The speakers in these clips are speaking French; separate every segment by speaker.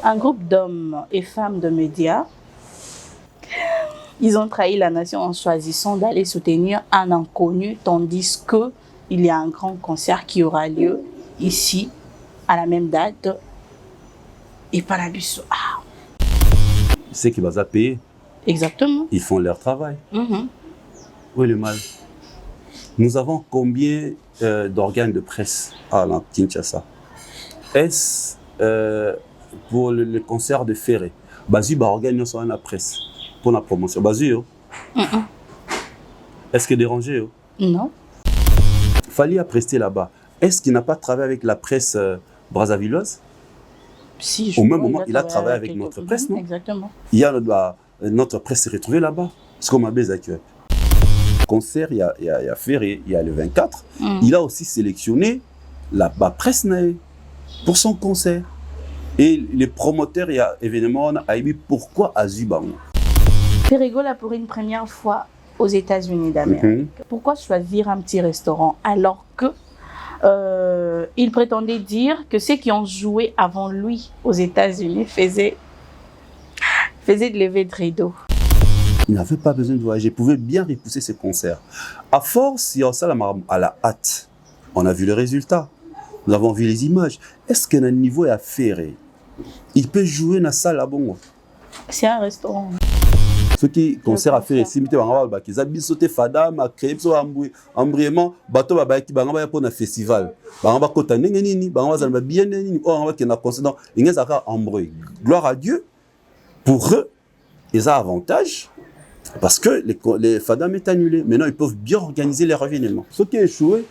Speaker 1: Un groupe d'hommes et femmes de médias, ils ont trahi la nation en choisissant d'aller soutenir un inconnu, tandis qu'il y a un grand concert qui aura lieu ici, à la même date, et pas la busso. Ah.
Speaker 2: C'est qui va ça payer.
Speaker 1: Exactement.
Speaker 2: Ils font leur travail. Où est le mal? Nous avons combien d'organes de presse à la Kinshasa? Est-ce pour le concert de Ferré? Bazu va organiser la presse pour la promotion. Bazu, est-ce qu'il est dérangé?
Speaker 1: Non.
Speaker 2: Fali a presté là-bas. Est-ce qu'il n'a pas travaillé avec la presse brazzavilloise?
Speaker 1: Si,
Speaker 2: au même moment, il a travaillé avec notre presse, non?
Speaker 1: Exactement.
Speaker 2: Il y a notre presse s'est retrouvée là-bas. C'est comme à Bézakio. Concert, il y a Ferré, il y a le 24. Il a aussi sélectionné la presse pour son concert. Et les promoteurs, il y a événement, Aïbi, pourquoi Azubango?
Speaker 1: Ferré là pour une première fois aux États-Unis d'Amérique. Pourquoi choisir un petit restaurant alors que il prétendait dire que ceux qui ont joué avant lui aux États-Unis faisaient de lever de rideau.
Speaker 2: Il n'avait pas besoin de voyager, il pouvait bien repousser ses concerts. À force, il y a ça à la hâte. On a vu le résultat. Nous avons vu les images. Est-ce qu'à un niveau est Ferré, il peut jouer dans la salle à bon?
Speaker 1: C'est un restaurant.
Speaker 2: Ceux qui concert à Ferré, si ils ont sauté fada, ma créé embrièmement, bateau babaki bangaba pour un festival. Bangaba kota nini, bangaba zalba bien nini, on va qui na concert. Il y a ça embrouillé. Gloire à Dieu. Pour eux, ils ont avantage parce que les fadam est annulé. Maintenant, ils peuvent bien organiser les événements. Ce qui est échoué,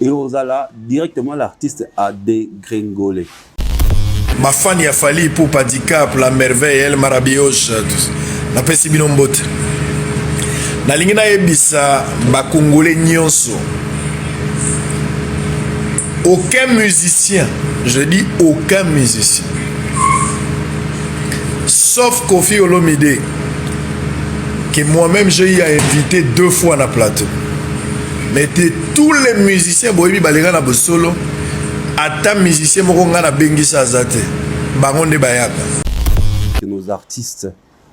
Speaker 2: et aux ala directement l'artiste a dégringolé.
Speaker 3: Ma fan y a fallu pour Padicap, la merveille, El Marabios, la Pessibinombote. Na lingina ebisa ba Congolais nyonso. Aucun musicien, je dis aucun musicien, sauf Kofi Olomide, que moi-même j'ai invité 2 fois dans le plateau. Mais tous les musiciens, boyebi balenga na bosolo, ata musicien moko nga na bengisa azate, bangonde bayaka.
Speaker 2: Que nos artistes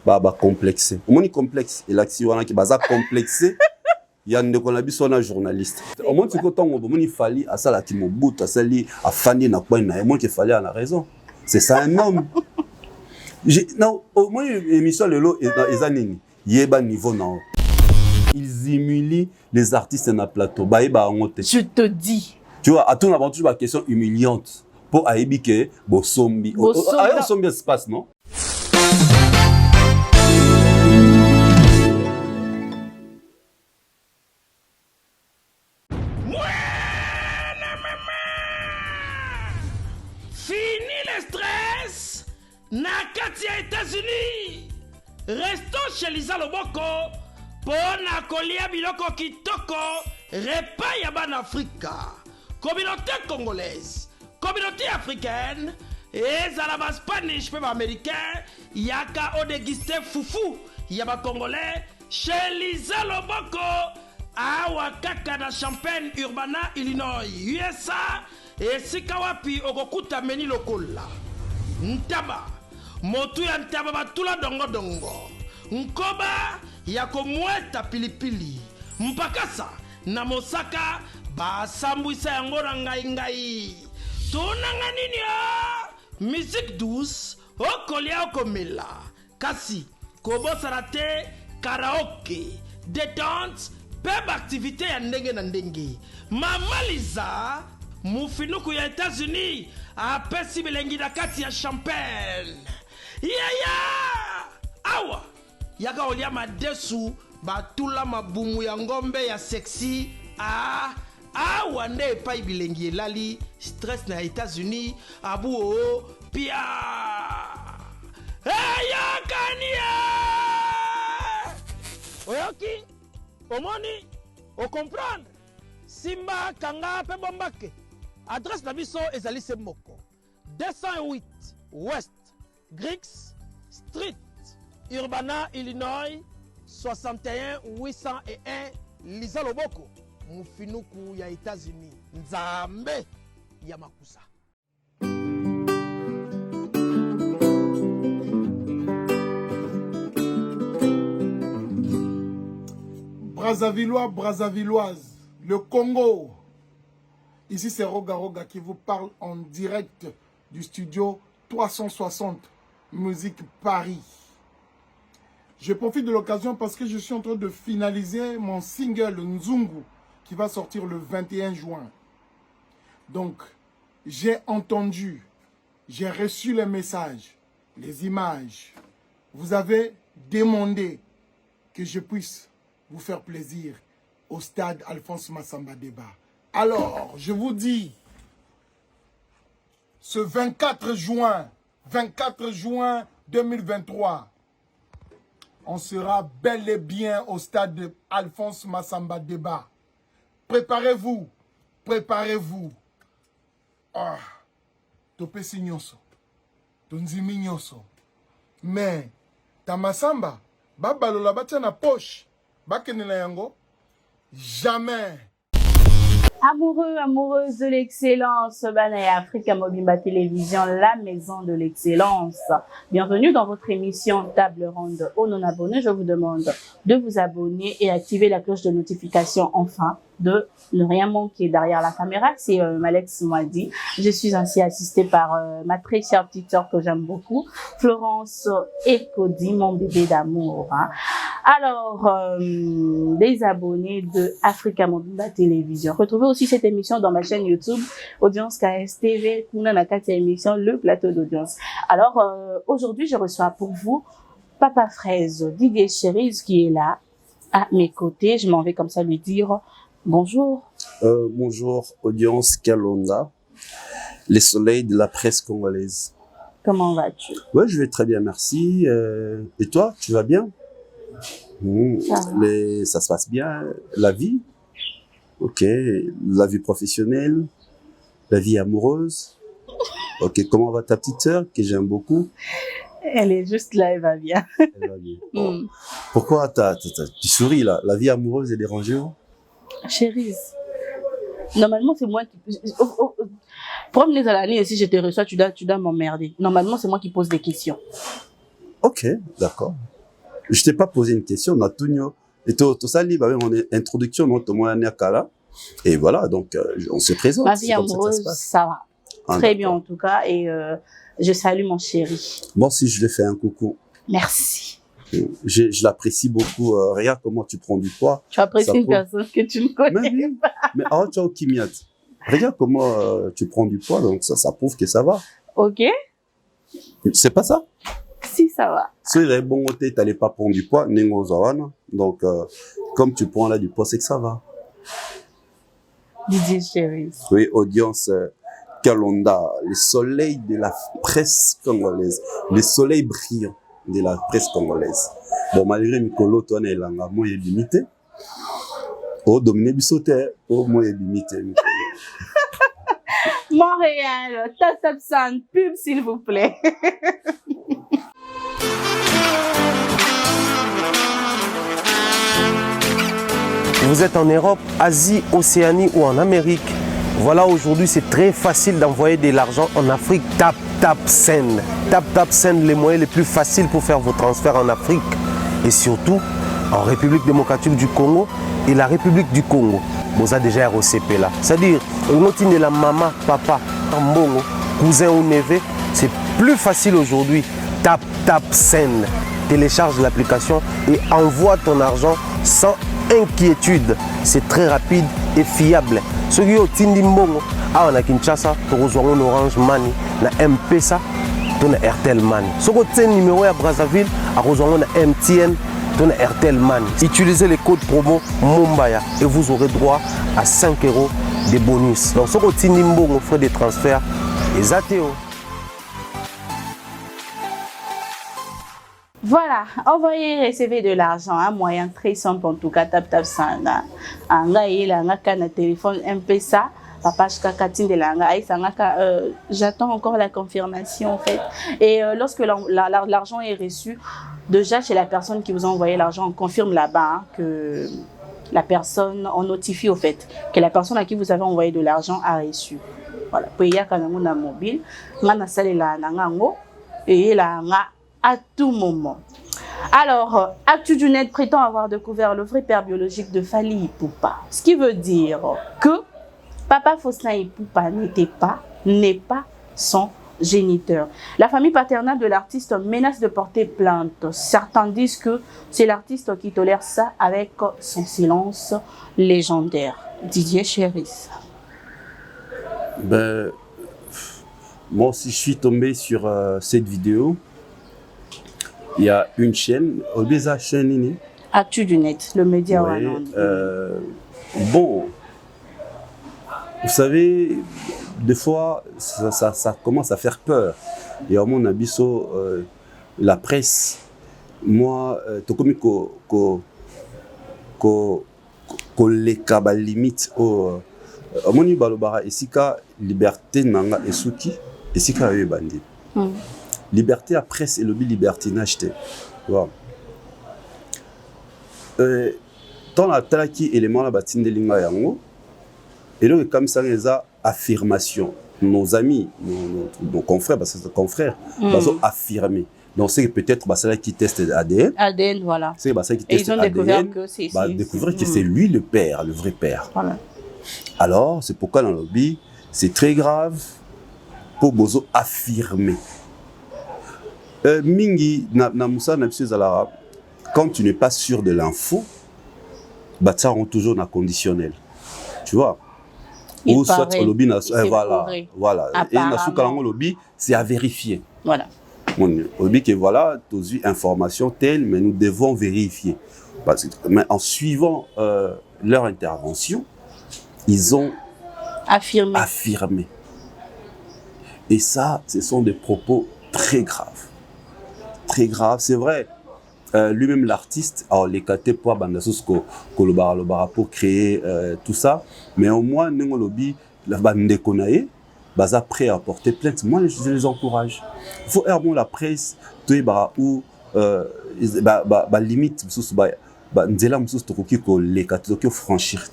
Speaker 2: ba complexé. Au moins complexe et l'action wana ki baza complexé. Il y a ndeko na biso na journaliste. Au moins tu kotongo bo moni fali asala ki mobutu asali afandi na kwa na moi qui fallait en a raison. C'est ça un homme. Non, au moins émission lelo eza nini? Yeba niveau na. Ils humilient les artistes na plateau. Baïba ngote.
Speaker 1: Je te dis.
Speaker 2: Tu vois, à tout toujours la question humiliante pour aïbike bosombi. Bosombi espace, non?
Speaker 4: Fini le stress. Nakati ya États-Unis. Restons chez Lisa Loboko. Pona kolia biloko kitoko. Repas ya ban Afrika. Communauté congolaise. Communauté africaine. Ezala ba Spanish pe ba américain. Yaka o déguisté foufou. Yaba congolais. Chez Lisa Loboko. Awa kaka na Champaign Urbana, Illinois. USA. Et sikawapi okokuta meni lokola. Ntaba. Motu ya ntaba batula dongo dongo. Nkoba ya komweta pilipili. Mpakasa na mosaka basambwisa yango na ngai. Tonanga nini ya? Musique douce, okolia okomela. Kasi, kobosana te karaoke, détente, peba activité ya ndenge na ndenge. Mama Liza, mufinuku ya États-Unis, apesi bilengi na kati ya Champagne. Awa, yaka olia madesu, batula mabumu ya ngombe ya sexy. Awa nde epai bilengi elali, stress na États-Unis, abu o, pia. Kania! Oyoki, omoni, o comprendre. Simba kanga pe bombake. Adresse na biso ezali se moko. 208 West Griggs Street, Urbana, Illinois, 61 801 Lisa Loboko, mufinuku ya États-Unis. Nzambe ya makusa.
Speaker 5: Brazzavillois, Brazzavilloises, le Congo. Ici, c'est Roga Roga qui vous parle en direct du studio 360 Musique Paris. Je profite de l'occasion parce que je suis en train de finaliser mon single Nzungu qui va sortir le 21 juin. Donc, j'ai entendu, j'ai reçu les messages, les images. Vous avez demandé que je puisse vous faire plaisir au stade Alphonse Massamba Débat. Alors, je vous dis, ce 24 juin 2023, on sera bel et bien au stade de Alphonse Massamba Débat. Préparez-vous, préparez-vous. Ah, topé signoso, tonzimi nyoso. Mais, ta Massamba, babalola batia na poche, bakenela yango, jamais.
Speaker 1: Amoureux, amoureuses de l'excellence, Banaya Africa Mobimba Télévision, la maison de l'excellence. Bienvenue dans votre émission Table Ronde. Aux non-abonnés, je vous demande de vous abonner et activer la cloche de notification, enfin, de ne rien manquer derrière la caméra. C'est Malex Mwadi. Je suis ainsi assistée par ma très chère petite sœur que j'aime beaucoup, Florence Ekodi, mon bébé d'amour. Hein. Alors, des abonnés de Africa Mobimba Télévision. Retrouvez aussi cette émission dans ma chaîne YouTube, Audience KSTV, Kuna Nakati émission, le plateau d'audience. Alors, aujourd'hui, je reçois pour vous Papa Fraise, Didier Cherise, qui est là, à mes côtés. Je m'en vais comme ça lui dire bonjour.
Speaker 2: Bonjour, Audience Kalonda, les soleils de la presse congolaise.
Speaker 1: Comment vas-tu?
Speaker 2: Ouais, je vais très bien, merci. Et toi, tu vas bien? Ça se passe bien, la vie, ok, la vie professionnelle, la vie amoureuse, ok, comment va ta petite sœur que j'aime beaucoup?
Speaker 1: Elle est juste là, elle va bien.
Speaker 2: Elle va bien. Oh. Pourquoi tu souris là? La vie amoureuse est dérangée?
Speaker 1: Chérie, normalement c'est moi qui... Promenez à l'année, si je te reçois, tu dois m'emmerder. Normalement c'est moi qui pose des questions.
Speaker 2: Ok, d'accord. Je t'ai pas posé une question, on a tout new. Et tout ça, on est introduction, notre moyen kala. Et voilà, donc, on se présente.
Speaker 1: Ma vie amoureuse, ça va. Très bien, en tout cas. Et je salue mon chéri.
Speaker 2: Moi aussi, je lui fais un coucou.
Speaker 1: Merci.
Speaker 2: Je l'apprécie beaucoup. Regarde comment tu prends du poids.
Speaker 1: Tu apprécies une personne que tu ne connais pas.
Speaker 2: Mais tu as Kimiat. Regarde comment tu prends du poids, donc ça prouve que ça va.
Speaker 1: Ok.
Speaker 2: C'est pas ça?
Speaker 1: Si, ça va.
Speaker 2: Si il est bon, tu n'allais pas prendre du poids, donc comme tu prends là du poids, c'est que ça va.
Speaker 1: Didier Chéri.
Speaker 2: Oui, audience Kalonda, le soleil de la presse congolaise, le soleil brillant de la presse congolaise. Bon, malgré Mikolo, toi, on est là, moi, il est limité. Oh, Dominique Bissoté, oh, moi, il est limité.
Speaker 1: Montréal, Tap Sound, pub, s'il vous plaît.
Speaker 6: Vous êtes en Europe, Asie, Océanie ou en Amérique. Voilà, aujourd'hui, c'est très facile d'envoyer de l'argent en Afrique. Tap Send. Tap Send, les moyens les plus faciles pour faire vos transferts en Afrique. Et surtout, en République démocratique du Congo et la République du Congo. Vous avez déjà ROCP là. C'est-à-dire, on de la maman, papa, mbongo, cousin ou neveu, c'est plus facile aujourd'hui. Tap Send. Télécharge l'application et envoie ton argent sans inquiétude. C'est très rapide et fiable. Ceux qui ont Tindi Mbongo, on a Kinshasa, on a Orange Money, on a M-Pesa, on a Airtel Money. Ceux qui ont numéro à Brazzaville, on a MTN, on a Airtel Money. Utilisez les codes promo Mumbaya et vous aurez droit à 5 € de bonus. Donc ceux qui ont Tindi Mbongo, frais de transfert, les ATO.
Speaker 1: Voilà, envoyer et recevoir de l'argent, un moyen très simple en tout cas, Tap Sound. Téléphone M-Pesa, papa j'attends encore la confirmation en fait. Et lorsque l'argent est reçu, déjà chez la personne qui vous a envoyé l'argent, on confirme là-bas que la personne, on notifie au fait que la personne à qui vous avez envoyé de l'argent a reçu. Voilà, puis il y a quand même un mobile, on a salé la nangango et la à tout moment. Alors, Actu du Net prétend avoir découvert le vrai père biologique de Fally Ipupa. Ce qui veut dire que Papa Faustin Ipupa n'est pas son géniteur. La famille paternelle de l'artiste menace de porter plainte. Certains disent que c'est l'artiste qui tolère ça avec son silence légendaire. Didier Chéris.
Speaker 2: Ben, moi aussi, je suis tombé sur cette vidéo. Il y a une chaîne, Obeza chaîne.
Speaker 1: Actu du Net, le média.
Speaker 2: Ouais, bon, vous savez, des fois, ça commence à faire peur. Et à mon avis, la presse, moi, tout comme les limite au moni balobara esika liberté nanga esuki esika yo bandi. Liberté à presse et lobby libertinage te. Wow. Dans la talaki élément la batine de linga yango et donc comme ça les affirmation nos amis nos confrères parce que c'est confrères ils ont affirmé donc c'est peut-être bah c'est qui teste ADN
Speaker 1: voilà
Speaker 2: c'est bah ça qui teste
Speaker 1: ils ont découvert que c'est
Speaker 2: découvrir que c'est lui le père le vrai père
Speaker 1: voilà.
Speaker 2: Alors c'est pourquoi dans le lobby c'est très grave pour bozo affirmer mingi na musa na biso ezala quand tu n'es pas sûr de l'info bah ça rend toujours na conditionnel tu vois ou soit au lobby voilà et na souka lango lobby c'est à vérifier
Speaker 1: voilà
Speaker 2: au lobby que voilà tous eu information telle mais nous devons vérifier parce que mais en suivant leur intervention ils ont affirmé et ça ce sont des propos très graves. Très grave, c'est vrai. Lui-même l'artiste, alors les catés pour bandasos pour créer tout ça, mais au moins nous lobby la bande konae, baza prêt à porter plainte. Moi je les encourage. Il faut aimer la presse, tout bah ou limite sous bah nzela msous tokoki ko les catés qui franchir.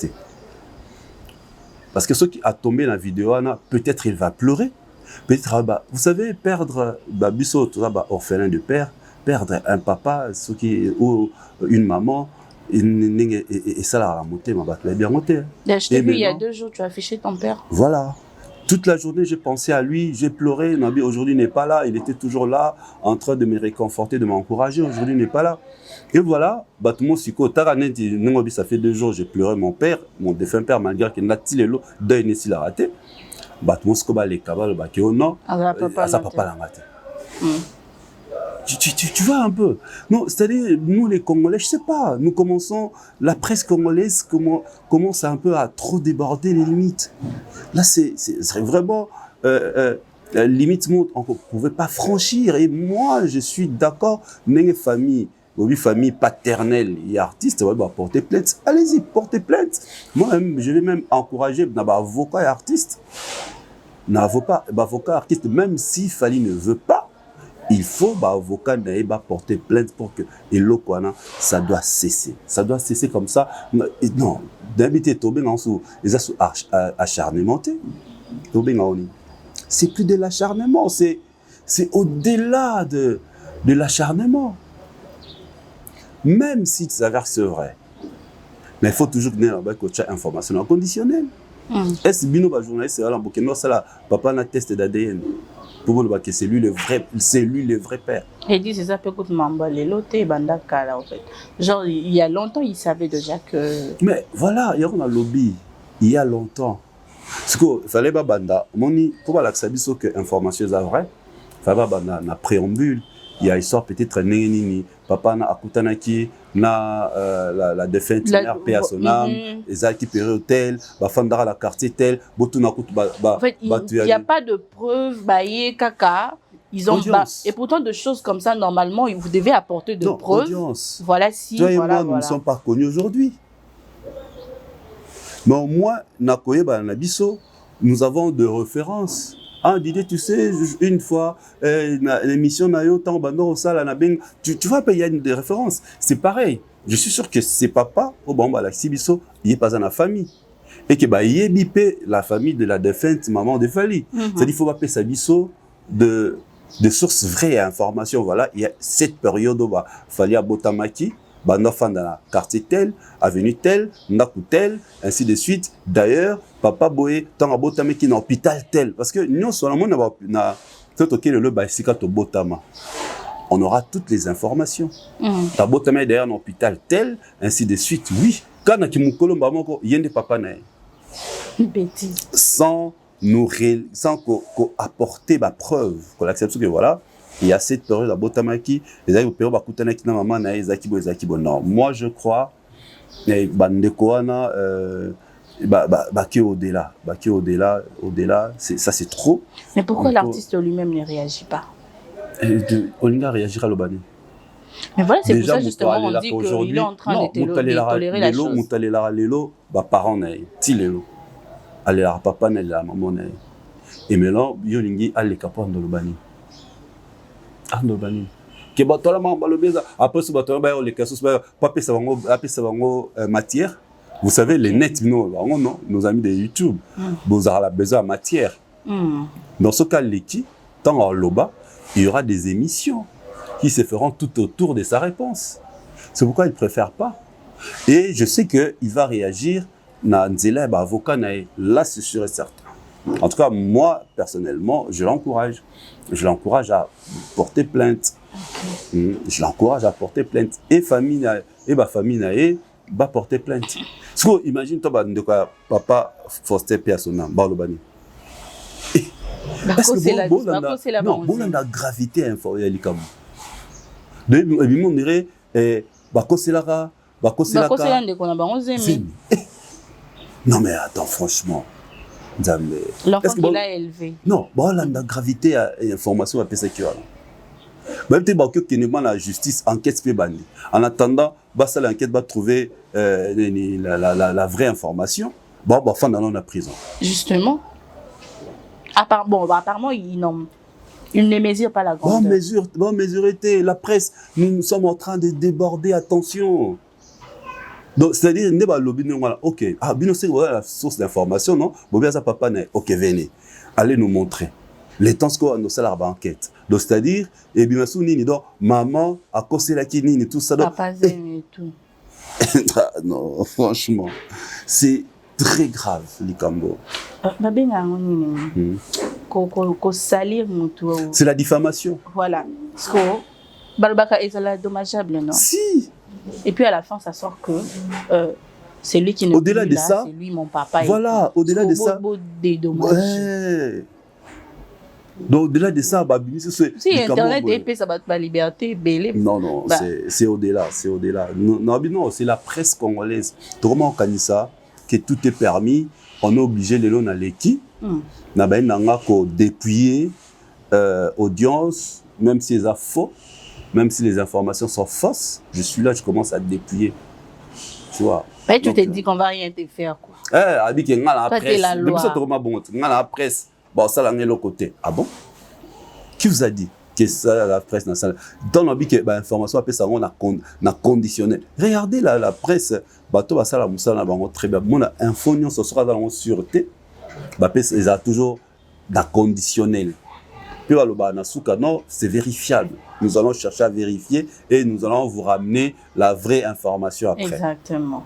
Speaker 2: Parce que ceux qui a tombé dans la vidéo peut-être il va pleurer. Peut-être, vous savez, perdre orphelin de père, perdre un papa, ou une maman, et ça l'a remonté, ma batte l'a bien monté.
Speaker 1: Je t'ai vu il y a 2 jours, tu as affiché ton père.
Speaker 2: Voilà. Toute la journée, j'ai pensé à lui, j'ai pleuré. Nabi, aujourd'hui, n'est pas là. Il était toujours là, en train de me réconforter, de m'encourager. Aujourd'hui, il n'est pas là. Et voilà, ça fait 2 jours, j'ai pleuré mon père, mon défunt père, malgré qu'il n'a pas deuil s'il a raté. Tu vois un peu. Non, c'est-à-dire, nous les Congolais, je sais pas, nous commençons, la presse congolaise commence un peu à trop déborder les limites. Là, c'est vraiment limite, on ne pouvait pas franchir. Et moi, je suis d'accord, une famille paternelle et artiste, porter plainte. Allez-y, portez plainte. Moi, je vais même encourager avocat et artiste. Avocat artiste, même si Fally ne veut pas, il faut avocat porter plainte pour que ça doit cesser. Ça doit cesser comme ça. Non, d'habiter tomber dans les acharnement. C'est plus de l'acharnement, c'est au-delà de l'acharnement. Même si ça s'avère c'est vrai. Mais il faut toujours donner la information conditionnelle. Est-ce que les journalistes papa a test d'ADN pour dire que c'est lui le vrai père.
Speaker 1: Il dit c'est ça peut être m'emballer l'autre bandaka en fait. Genre il y a longtemps il savait déjà que.
Speaker 2: Mais voilà, il y a un lobby il y a longtemps. Parce qu'il fallait pas banda moni pour la sabiso que information est vraie. Fallait pas banda na préambule. Il y a histoire peut-être nini papa na akutanaki na la défunte mère paix à son âme ezaki période tel bafandara la quartier tel botuna kutu
Speaker 1: en fait il y a pas de preuves baye kaka ils ont et pourtant de choses comme ça normalement vous devez apporter de preuves
Speaker 2: audience.
Speaker 1: Voilà si
Speaker 2: toi et
Speaker 1: voilà,
Speaker 2: moi nous ne sommes pas connus aujourd'hui mais au moins nakoyeba na biso nous avons de références. Ah, Didier, tu sais, une fois, l'émission Nayo, tu vois, il y a des références. C'est pareil. Je suis sûr que c'est papa, la Sibiso, il n'est pas dans la famille. Et que il est bipé la famille de la défunte maman de Fally. C'est-à-dire qu'il faut pas payer sa biso de de sources vraies et informations. Voilà, il y a cette période où il fallait à Botamaki, dans la quartier tel, avenue tel, Ndaku tel, ainsi de suite. D'ailleurs, Papa Boé, tant à Botamaki, dans l'hôpital tel. Parce que nous, on aura toutes les informations. Ta Botamaki d'ailleurs dans l'hôpital tel, ainsi de suite. Oui, quand il y a des papas, sans apporter ma preuve, qu'on accepte que voilà, il y a cette période à Botamaki, non, moi je crois, au-delà, ça c'est trop.
Speaker 1: Mais pourquoi l'artiste lui-même ne réagit pas?
Speaker 2: Olinga réagira à l'Obani.
Speaker 1: Mais voilà, c'est pour ça justement on dit qu'il est en train de tolérer la chose.
Speaker 2: Lelo, parents papa na maman. Et maintenant, yolingi alle kapon de l'Obani. Andobani. Que batola mamba le beza. Après ce batola ba les casus ba pape savango matière. Vous savez les nets non nos amis de YouTube. Vous aurez la besoin matière. Dans ce cas l'équipe tant en loba, il y aura des émissions qui se feront tout autour de sa réponse. C'est pourquoi il préfère pas. Et je sais que il va réagir na nzela ba avocat na là c'est sûr et certain. En tout cas, moi, personnellement, je l'encourage. Je l'encourage à porter plainte. Je l'encourage à porter plainte. Et famille, et ma famille, va porter plainte. Parce que, imagine, toi, papa, Foster Piassona, Barlobani. Non, bon, la gravité informelle, comme. On dirait, non, mais attends, franchement.
Speaker 1: L'enfant qu'il a élevé.
Speaker 2: Non, bon, la gravité et information à PSQ. Même si la justice enquête en attendant, l'enquête va trouver la vraie information. Bon, fin dans la prison.
Speaker 1: Justement. Apparemment, il ne mesure pas la grandeur.
Speaker 2: Bon, mesurer la presse. Nous sommes en train de déborder. Attention. Donc, c'est-à-dire, ok, c'est la source d'information, non? Papa, ok, venez, allez nous montrer. Les temps qu'on a nos salaires enquête. Donc, c'est-à-dire, et bien sûr, maman, à cause de la kinine, tout ça.
Speaker 1: Papa, et tout.
Speaker 2: Non, franchement, c'est très grave, l'Ikambo. C'est la diffamation.
Speaker 1: Voilà. Balbaka est dommageable, non?
Speaker 2: Si.
Speaker 1: Et puis à la fin, ça sort que c'est lui qui ne
Speaker 2: au-delà de ça,
Speaker 1: c'est lui mon papa.
Speaker 2: Voilà, au-delà de ça.
Speaker 1: Ouais.
Speaker 2: Donc au-delà de ça,
Speaker 1: si Internet est épais, ça va la liberté, belé.
Speaker 2: Non, c'est au-delà, c'est au-delà. Non, c'est la presse congolaise. Comment on connaît ça? Que tout est permis, on est obligé de l'on à l'équipe. On a dépouiller audience, même si c'est faux. Même si les informations sont fausses, je suis là, je commence à dépouiller. Tu vois.
Speaker 1: Mais tu t'es dit qu'on va rien te faire, quoi.
Speaker 2: La presse. Bon, ça, là, l'autre côté. Ah bon? Qui vous a dit que ça, la presse, dans l'envie que l'information, on a conditionné. Regardez la presse. Ça, très bien. Mon info, ce sera dans la sûreté. Ils ont toujours la conditionnel. Non, c'est vérifiable. Nous allons chercher à vérifier et nous allons vous ramener la vraie information après.
Speaker 1: Exactement.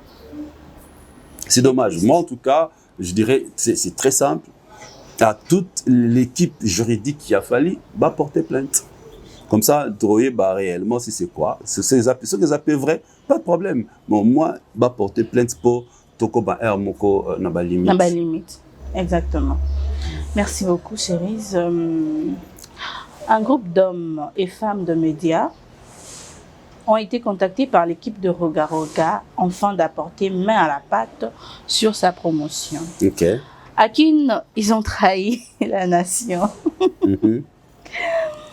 Speaker 2: C'est dommage. Moi, en tout cas, je dirais, c'est très simple. À toute l'équipe juridique qui a fallu, porter plainte. Comme ça, trouver réellement si c'est quoi. Ce que ça peut vrai, pas de problème. Bon, moi, porter plainte pour Toko Moko limite.
Speaker 1: Naba limite. Exactement. Merci beaucoup, Chérise. Un groupe d'hommes et femmes de médias ont été contactés par l'équipe de Roga Roga afin d'apporter main à la pâte sur sa promotion.
Speaker 2: Ok.
Speaker 1: À qui ils ont trahi la nation.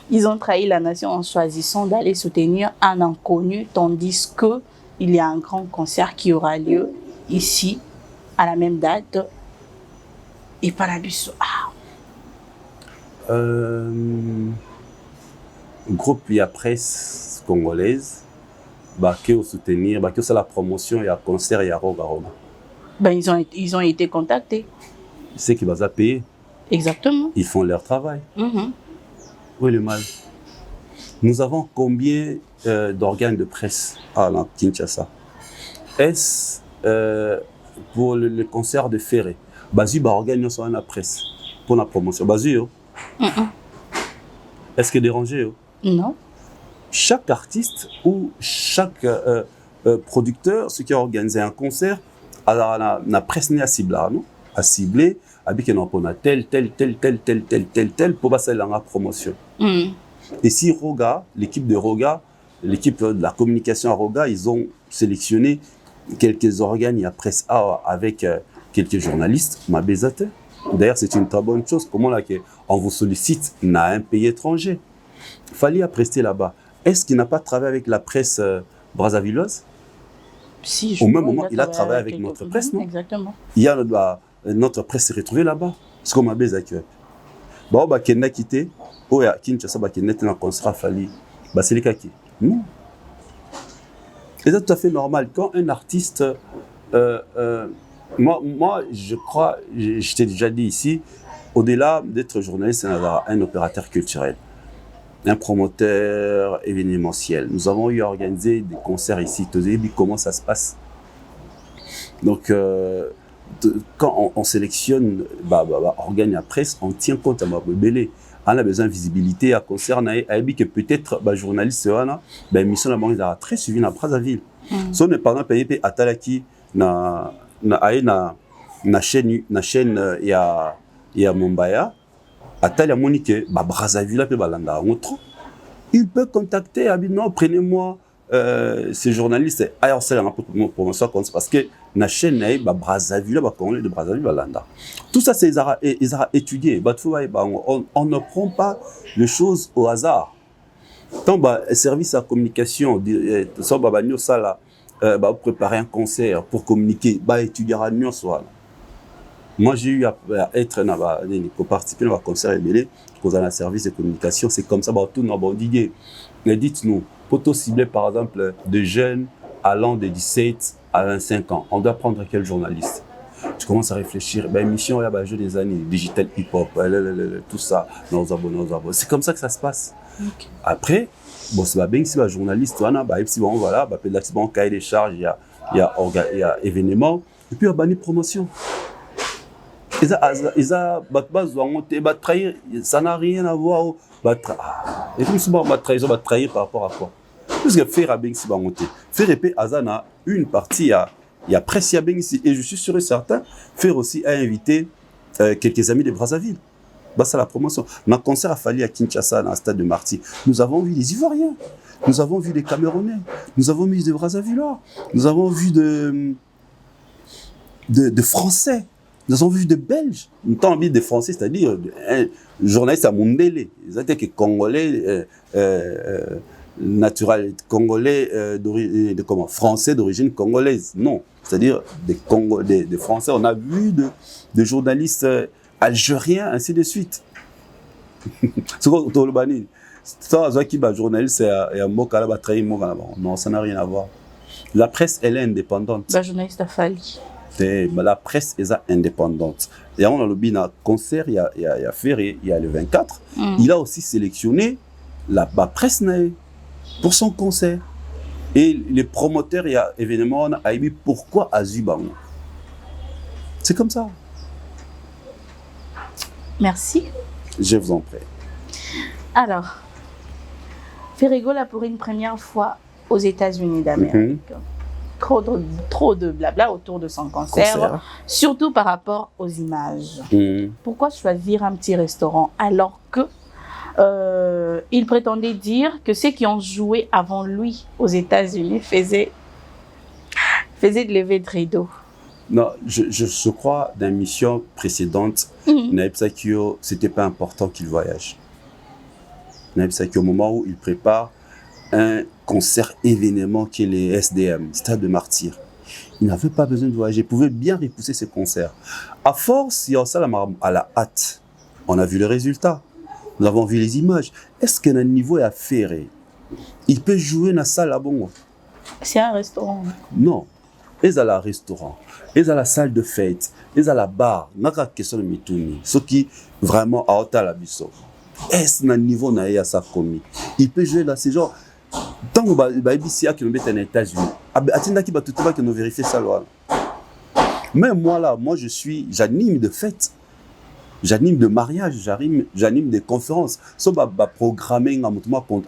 Speaker 1: Ils ont trahi la nation en choisissant d'aller soutenir un inconnu, tandis qu'il y a un grand concert qui aura lieu ici, à la même date, et pas la Busso.
Speaker 2: Groupe et presse congolaise qui au soutenir qui c'est la promotion et à concert et à Roga Roga.
Speaker 1: Ils ont été contactés.
Speaker 2: C'est qui va payer.
Speaker 1: Exactement.
Speaker 2: Ils font leur travail. Où est le mal? Nous avons combien d'organes de presse à la Kinshasa? Est-ce pour le concert de Ferré? Bazu ba organe sur la presse pour la promotion. Bazu yo? Est-ce que dérangé yo?
Speaker 1: Non.
Speaker 2: Chaque artiste ou chaque producteur, ce qui a organisé un concert, a la presse n'est à cibler, non? À cibler, avec un employé tel pour passer la promotion. Et si Roga, l'équipe de Roga, l'équipe de la communication à Roga, ils ont sélectionné quelques organes, il y a presse A avec quelques journalistes, ma bezate. D'ailleurs, c'est une très bonne chose. Comment là, on vous sollicite dans un pays étranger? Il fallait prester là-bas. Est-ce qu'il n'a pas travaillé avec la presse brassavilloise?
Speaker 1: Si,
Speaker 2: au même moment, il a travaillé avec notre presse, non?
Speaker 1: Exactement.
Speaker 2: Il y a notre presse s'est retrouvée là-bas. C'est comme ma bezate. Bon, bah, qui n'a quitté. Oh, ya Kinshasa, bah, qui n'a pas concert fallait. Bah, c'est les kaki. Non. Et c'est tout à fait normal. Quand un artiste, moi, je crois, je t'ai déjà dit ici, au-delà d'être journaliste, c'est un opérateur culturel, un promoteur événementiel. Nous avons eu à organiser des concerts ici. Tu sais comment ça se passe. Donc, quand on sélectionne, organe à presse, on tient compte à ma belé. On a besoin de visibilité à concert. On a que peut-être journaliste, mission là très suivi dans Brazzaville. Si on est par exemple payé à Talaki, na chaîne il y a Mombaya, à Talia-Monique, Brazzaville, il peut contacter, non, prenez-moi ces journalistes, ailleurs c'est la promotion parce que la chaîne Brazzaville, de Brazzaville, tout ça, c'est ils ont étudié. On ne prend pas les choses au hasard. Tant service à communication, préparer un concert pour communiquer, étudier à Nyon soir. Moi, j'ai eu à être pour participer à un concert ébélé, pour un service de communication. C'est comme ça, tout le monde dit. Mais dites-nous, pour cibler par exemple des jeunes allant de 17 à 25 ans, on doit prendre quel journaliste? Tu commences à réfléchir, mission, il y a jeu des années, digital hip-hop, tout ça, c'est comme ça que ça se passe. Okay. Après, bon, c'est bien si un journaliste, voilà, peut-être bon cahier des charges, il y a événement, et puis il y a une promotion. Trahir, ça n'a rien à voir. Et puis souvent, trahir par rapport à quoi? Parce que faire bien si monter, faire épée Azana, une partie il y a presque bien ici, et je suis sûr et certain, faire aussi à inviter quelques amis de Brazzaville. C'est la promotion. Dans le concert à Fali à Kinshasa, dans le stade de Marty, nous avons vu les Ivoiriens, nous avons vu les Camerounais, nous avons vu des Brazzavillois, nous avons vu de Français, nous avons vu des Belges. Nous avons vu des Français, c'est-à-dire un journaliste à Mondele, ils étaient que Congolais, naturel congolais, français d'origine congolaise. Non, c'est-à-dire des Français. On a vu des journalistes algériens, ainsi de suite. Journaliste non, ça n'a rien à voir. La presse, elle est indépendante.
Speaker 1: Journaliste a fallu.
Speaker 2: La presse est indépendante. Et on a le concert, il y a Ferré, il y a le 24. Il a aussi sélectionné la presse pour son concert. Et les promoteurs, il y a événement, on a dit pourquoi Azubango. C'est comme ça.
Speaker 1: Merci.
Speaker 2: Je vous en prie.
Speaker 1: Alors, Ferrego là pour une première fois aux États-Unis d'Amérique. Trop de blabla autour de son concert, surtout par rapport aux images. Pourquoi choisir un petit restaurant alors que il prétendait dire que ceux qui ont joué avant lui aux États-Unis faisaient de lever de rideau?
Speaker 2: Non, je crois dans l'émission précédente, Naïpsakio, c'était pas important qu'il voyage. Naïpsakio, au moment où il prépare un concert événement qui est les SDM, Stade de Martyrs, il n'avait pas besoin de voyager, il pouvait bien repousser ses concerts. À force, il y a ça à la hâte. On a vu les résultats. Nous avons vu les images. Est-ce qu'à un niveau est affairé? Il peut jouer dans la salle à bon?
Speaker 1: C'est un restaurant.
Speaker 2: Non. Ils ont un restaurant, ils ont la salle de fête, ils ont la bar. N'a pas question de mituni. Ce qui vraiment a ôté la biso. est-ce un niveau na ya ça commis. Il peut jouer là, c'est genre tant que ba ici à qui nous met en États-Unis. Atinda qui ba tout va que nous vérifier ça là. Mais moi là, j'anime de fêtes. J'anime de mariage, j'anime des conférences. So programmer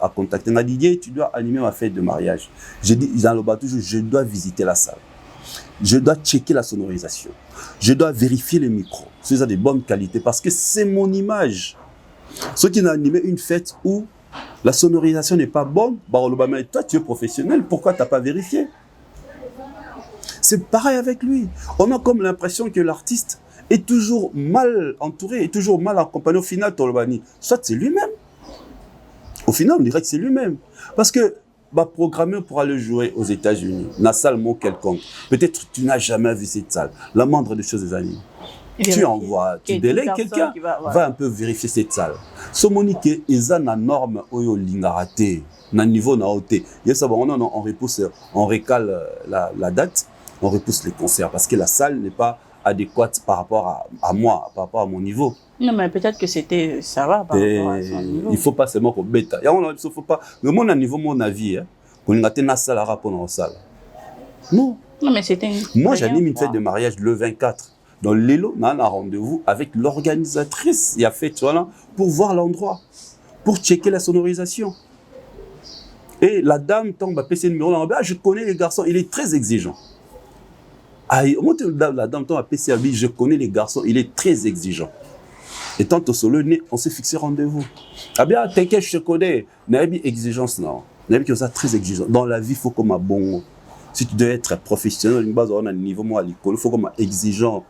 Speaker 2: à contacter. On a dit tu dois animer ma fête de mariage. Je dis dans le bas toujours je dois visiter la salle. Je dois checker la sonorisation. Je dois vérifier les micros. C'est de bonne qualité parce que c'est mon image. Ceux qui ont animé une fête où la sonorisation n'est pas bonne, mais toi tu es professionnel, pourquoi tu n'as pas vérifié? C'est pareil avec lui. On a comme l'impression que l'artiste est toujours mal entouré, est toujours mal accompagné. Au final, Tolobani, soit c'est lui-même. Au final, on dirait que c'est lui-même. Parce que programmer pour aller jouer aux États-Unis, dans la salle quelconque, peut-être tu n'as jamais vu cette salle. La moindre des choses des animes. Tu envoies, tu délègues quelqu'un, va un peu vérifier cette salle. Ce monique, ils ont la norme au lingarate, na niveau na haute. On repousse, on recale la date, on repousse les concerts parce que la salle n'est pas adéquate par rapport à moi, par rapport à mon niveau.
Speaker 1: Non, mais peut-être que ça va par rapport à son niveau.
Speaker 2: Il ne faut pas seulement qu'on bêta. Il ne faut pas. Mais mon niveau, mon avis, qu'on a une salle à rapport dans la salle. Non.
Speaker 1: Non, mais c'était
Speaker 2: moi, j'anime une fête de mariage le 24. Dans l'élo, on a un rendez-vous avec l'organisatrice. Il a fait voilà, pour voir l'endroit, pour checker la sonorisation. Et la dame tombe à PC numéro là, je connais les garçons, il est très exigeant. La dame tombe à PC, je connais les garçons, il est très exigeant. Et tant au solo, on s'est fixé rendez-vous. Ah bien, t'inquiète, je te connais. Il y a une exigence, non. Il y a une chose très exigeante. Dans la vie, il faut comme un bon. Si tu dois être professionnel, on a un niveau, moi, à l'école, il faut comme un exigeant.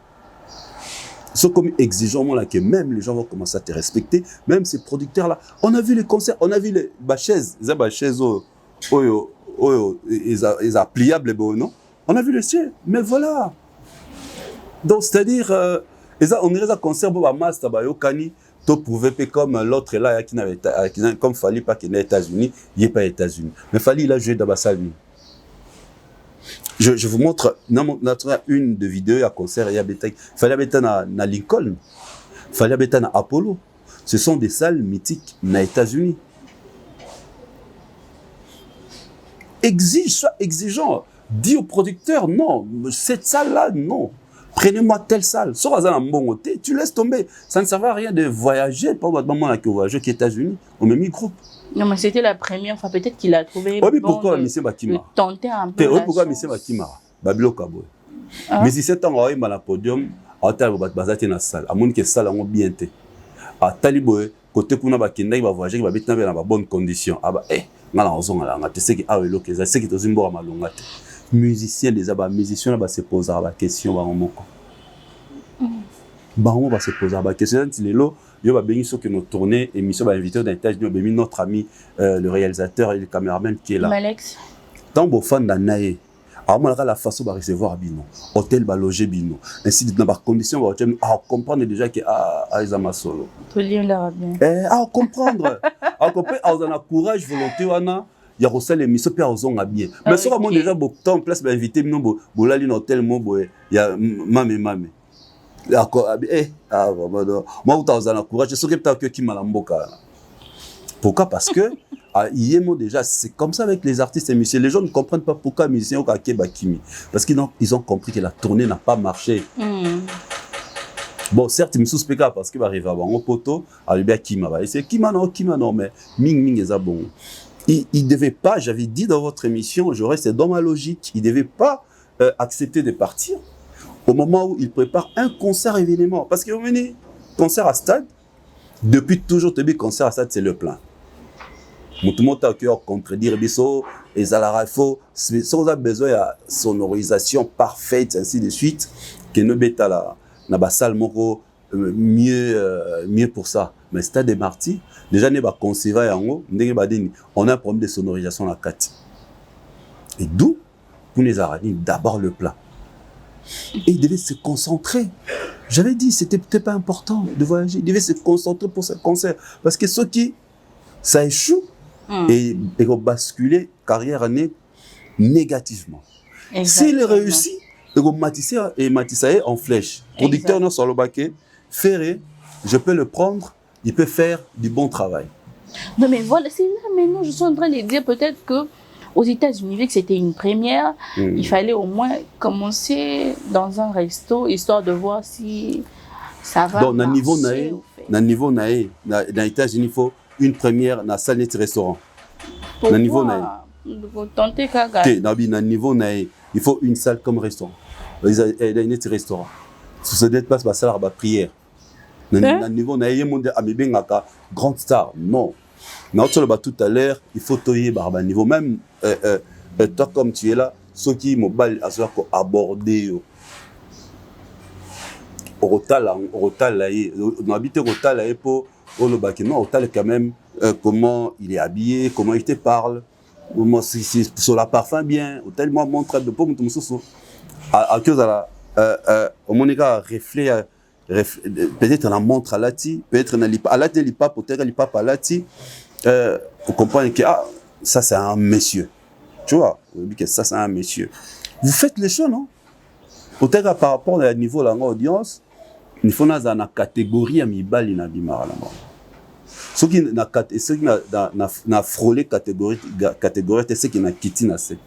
Speaker 2: Ils sont comme exigeants, moi, là, que même les gens vont commencer à te respecter. Même ces producteurs-là. On a vu les concerts, on a vu les chaises. Ils ont des chaises, ils ont pliables, non? On a vu les siens. Mais voilà. Donc, c'est-à-dire, on irait à un concert, master, tu pouvais pas comme l'autre là, comme Fali, pas qu'il est aux États-Unis, il n'est pas aux États-Unis. Mais Fali, il a joué dans la salle. Je vous montre une de vidéos à concert. Il fallait être à Lincoln, il fallait être à Apollo. Ce sont des salles mythiques aux États-Unis. Sois exigeant. Dis au producteur, non, cette salle-là, non. Prenez-moi telle salle. Sur un bon côté, tu laisses tomber. Ça ne sert à rien de voyager. Pas au moment où voyager aux États-Unis, on met groupe.
Speaker 1: Non, mais c'était la première fois. Peut-être qu'il a trouvé.
Speaker 2: Oui, mais pourquoi M. Bakima?
Speaker 1: Tenter un peu.
Speaker 2: Oui, pourquoi M. Bakima? Babilo Kaboy. Mais si c'est un royaume à la podium, à tel bazati na salle. À mon que salle on bien été. À Taliboé, côté kuna bakenda il va voyager, il va être dans de bonnes conditions. Ah bah ngala ozonga la ngate c'est que ah le que c'est que tozimbo malonga te. Musicien des aba musicien là se poser la question ba moko. Ba on va se poser la question lelo yo ba bengi so que nos tournées émission ba invité dans États-Unis ba notre ami le réalisateur et le caméraman qui est là.
Speaker 1: Malex.
Speaker 2: Tant beau fan d'Anaé. Alors, la façon de recevoir Bino, hôtel va loger Bino, ainsi dans les conditions, on comprendre déjà que ils ont solo.
Speaker 1: Tout le monde l'a bien.
Speaker 2: Comprendre. On a courage, volonté, il y a aussi les missions qui sont bien. Mais si on a déjà beaucoup de temps, place invité, nous on a un hôtel, il y a mamé. D'accord. Moi, on a courage, je sais que qui m'a l'amboka. Pourquoi? Parce que déjà, c'est comme ça avec les artistes et musiciens. Les gens ne comprennent pas pourquoi les musiciens ont Bakimi. Parce qu'ils ont compris que la tournée n'a pas marché. Bon, certes, ils me suspectent parce qu'il va arriver à un poteau, à lui Kima. C'est Kima non, mais Ming est bon. Il ne devait pas, j'avais dit dans votre émission, c'est dans ma logique, il ne devait pas accepter de partir au moment où il prépare un concert événement. Parce que vous venez, concert à stade, depuis toujours, concert à stade, c'est le plein. Tout le monde a cœur contredire Bisso et Zalara faux. Sans a besoin de sonorisation parfaite, ainsi de suite, que nous bêta là, na ba salle moko mieux pour ça. Mais Stade des Martyrs, déjà ne ba conserver yango, ndenge ba dini, on a un problème de sonorisation la 4. Et d'où pour les Arani d'abord le plat. Et il devait se concentrer. J'avais dit c'était peut-être pas important de voyager, il devait se concentrer pour ce concert parce que ceux qui ça échoue et vont basculer carrière année négativement. S'il réussit, ils vont matisser en flèche. Producteur non sur le baquet, ferré, je peux le prendre il peut faire du bon travail.
Speaker 1: Non, mais voilà, c'est là maintenant, je suis en train de dire peut-être que aux États-Unis, vu que c'était une première, il fallait au moins commencer dans un resto, histoire de voir si ça va
Speaker 2: donc,
Speaker 1: marcher.
Speaker 2: Niveau dans les États-Unis, il faut une première dans la salle de restaurant.
Speaker 1: Pourquoi?
Speaker 2: Niveau
Speaker 1: tenter kaga.
Speaker 2: Niveau il faut une salle comme restaurant. Il y a un restaurant. Si ça ne passe pas, ça va prière. Niveau grande star, non. Mais tout à l'heure, il faut toyer niveau. Même toi, comme tu es là, ceux qui m'ont aborder. On habite au pour non, quand même comment il est habillé, comment il te parle, sur la parfum bien, tellement montre de pomme tout ça. À cause de la mon gars réfléchit peut-être on montre à lati, peut-être à la télé pas peut-être il pas à lati, on comprend que ça c'est un monsieur, tu vois, on dit que ça c'est un monsieur. Vous faites les choses, non? Peut-être par rapport au niveau de l'audience, il faut dans la catégorie à mibali na bimara là. Ceux qui na frôlé catégorie c'est ceux qui na quitté na c'est.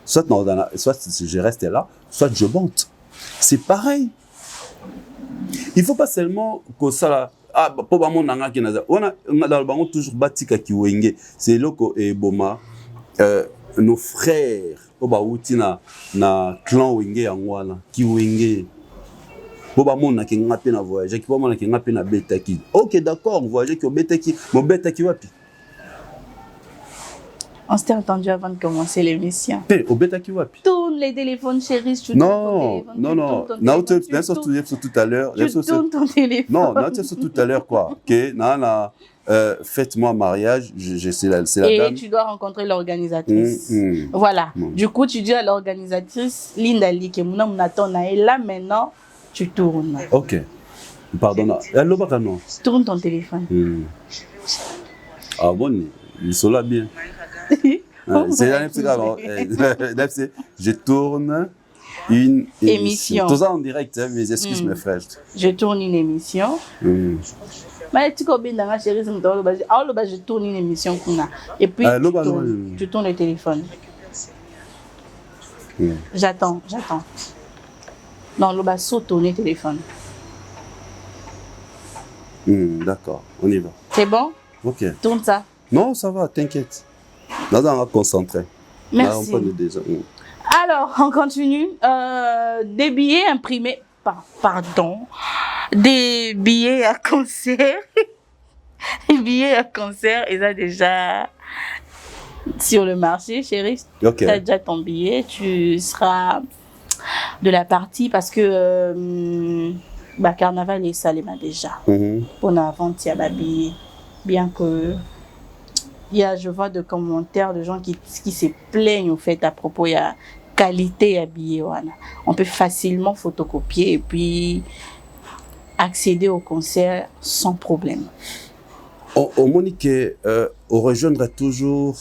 Speaker 2: Soit je reste là, soit je monte. C'est pareil. Il faut pas seulement que ça pour ba mon nanga qui na on a dans le banc toujours batika ki wenge. C'est loko et boma nos frères au ba uti na clan wenge yangwana ki wenge. Boba mona ki ngape na voyage ki mona ki ngape na betaki. OK, d'accord, voyage ki betaki, mon betaki wapi?
Speaker 1: On s'était entendu avant de commencer l'émission.
Speaker 2: Au betaki wapi?
Speaker 1: Tourne les téléphones chéris, tu
Speaker 2: non. Non, tu tout à l'heure,
Speaker 1: tu tournes ton téléphone.
Speaker 2: Non, tout à l'heure quoi. OK, faites-moi mariage, c'est la
Speaker 1: et
Speaker 2: dame.
Speaker 1: tu dois rencontrer l'organisatrice. Voilà. Du coup, tu dis à l'organisatrice Linda Li que mon attend là maintenant. Tu tournes.
Speaker 2: OK. Pardon. Non.
Speaker 1: Tourne ton téléphone.
Speaker 2: Ah bon, ils sont là bien. Je tourne une émission. Tout ça en direct, hein, mes excuses, mes frères.
Speaker 1: Je tourne une émission. Mais tu connais dans chérie, je tourne une émission. Et puis, tu tournes le téléphone. J'attends. Non, le bas saute tourner téléphone.
Speaker 2: D'accord, on y va.
Speaker 1: C'est bon?
Speaker 2: OK.
Speaker 1: Tourne ça.
Speaker 2: Non, ça va, t'inquiète. Là, on va concentrer.
Speaker 1: Merci.
Speaker 2: Là, on déjà.
Speaker 1: Alors, on continue. Des billets imprimés. Pardon. Des billets à concert. Des billets à concert, ils ont déjà sur le marché, chérie.
Speaker 2: Okay.
Speaker 1: Tu as déjà ton billet. Tu seras de la partie parce que carnaval et ça les m'a déjà. Pour la vente, il y a des billets. Bien que je vois de commentaires de gens qui se plaignent au fait à propos de la qualité à billets. On peut facilement photocopier et puis accéder au concert sans problème.
Speaker 2: On monique, on rejoindra toujours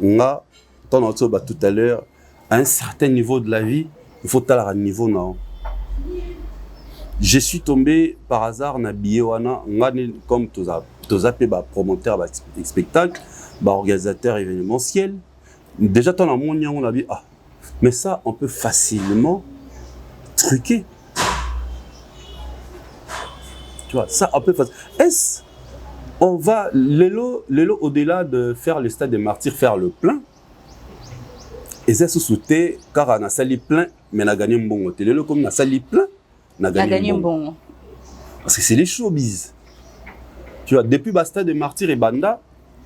Speaker 2: tout à l'heure à un certain niveau de la vie. Il faut aller à un niveau non. Je suis tombé par hasard na billet comme tous les promoteurs de spectacle, organisateur événementiel. Déjà dans le monde on a dit mais ça on peut facilement truquer. Tu vois ça on peut facilement. Est-ce on va l'élo au-delà de faire le stade des martyrs faire le plein. Et ça se sauté car on a sali plein mais on a gagné un bon hôtel. Comme on a sali plein, on a gagné un bon. Parce que c'est les showbiz. Tu vois, depuis Basta de Martyr et Banda,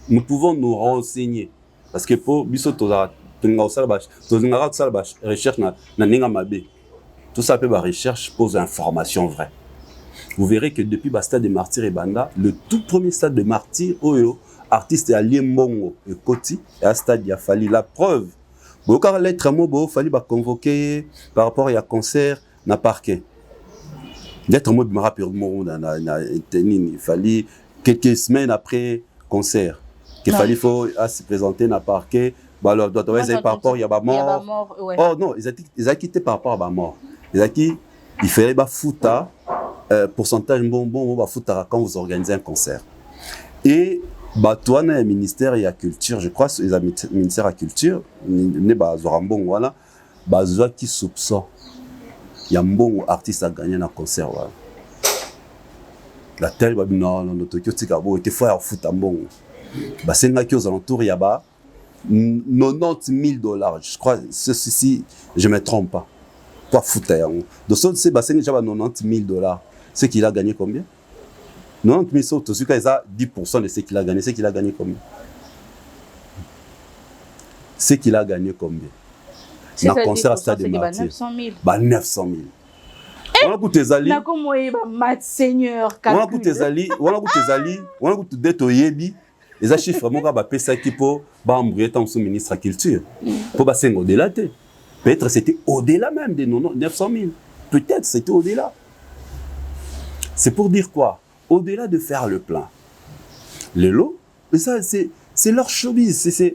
Speaker 2: nous pouvons nous renseigner. Parce que pour Bisso recherche na ninga mabe. Tout ça peut la recherche pose information vraie. Vous verrez que depuis Basta de Martyr et Banda, le tout premier stade de Martyr, artiste à Liembongo et Koti, et à stade il a fallu la preuve. Beaucoup de lettres mots, il fallait convoquer par rapport à un concert na parquet. Lettres mots, je me rappelle, il fallait quelques semaines après concert, qu'il fallait se présenter na parquet. Alors, par rapport il y a pas mort. Oh non, ils ont quitté par rapport à la mort. Il fallait fouta pourcentage bon bah foutara quand vous organisez un concert. Et bah toi na ministère et la culture, je crois les ministère à culture ne ba zorambon voilà ba zo qui soupçon il y a un bon artiste à gagner un concert voilà. La telle bah non Tokyo Tikabo était fort à foot en bon. Bah c'est là qui aux alentours il y a bah $90,000 je crois ceci je me trompe pas. Pas foot donc c'est bah c'est déjà $90,000. C'est qu'il a gagné combien? 90 000 autres, il a 10% de ce qu'il a gagné. C'est qu'il a gagné combien? C'est qu'il a gagné combien? Dans le concert à Stade de Martyrs.
Speaker 1: 900 000.
Speaker 2: Bah 900 000. On a goûté tes alliés.
Speaker 1: On a Seigneur.
Speaker 2: On a goûté tes alliés. On a goûté tes alliés. On a goûté des toyebi. Les chiffres vraiment va payer ça qui pour embrouiller tant son ministre de la culture. Pour passer au-delà. Peut-être c'était au-delà même des 900 000. Peut-être c'était au-delà. C'est pour dire quoi? Au-delà de faire le plein, les lots, mais ça c'est leur showbiz,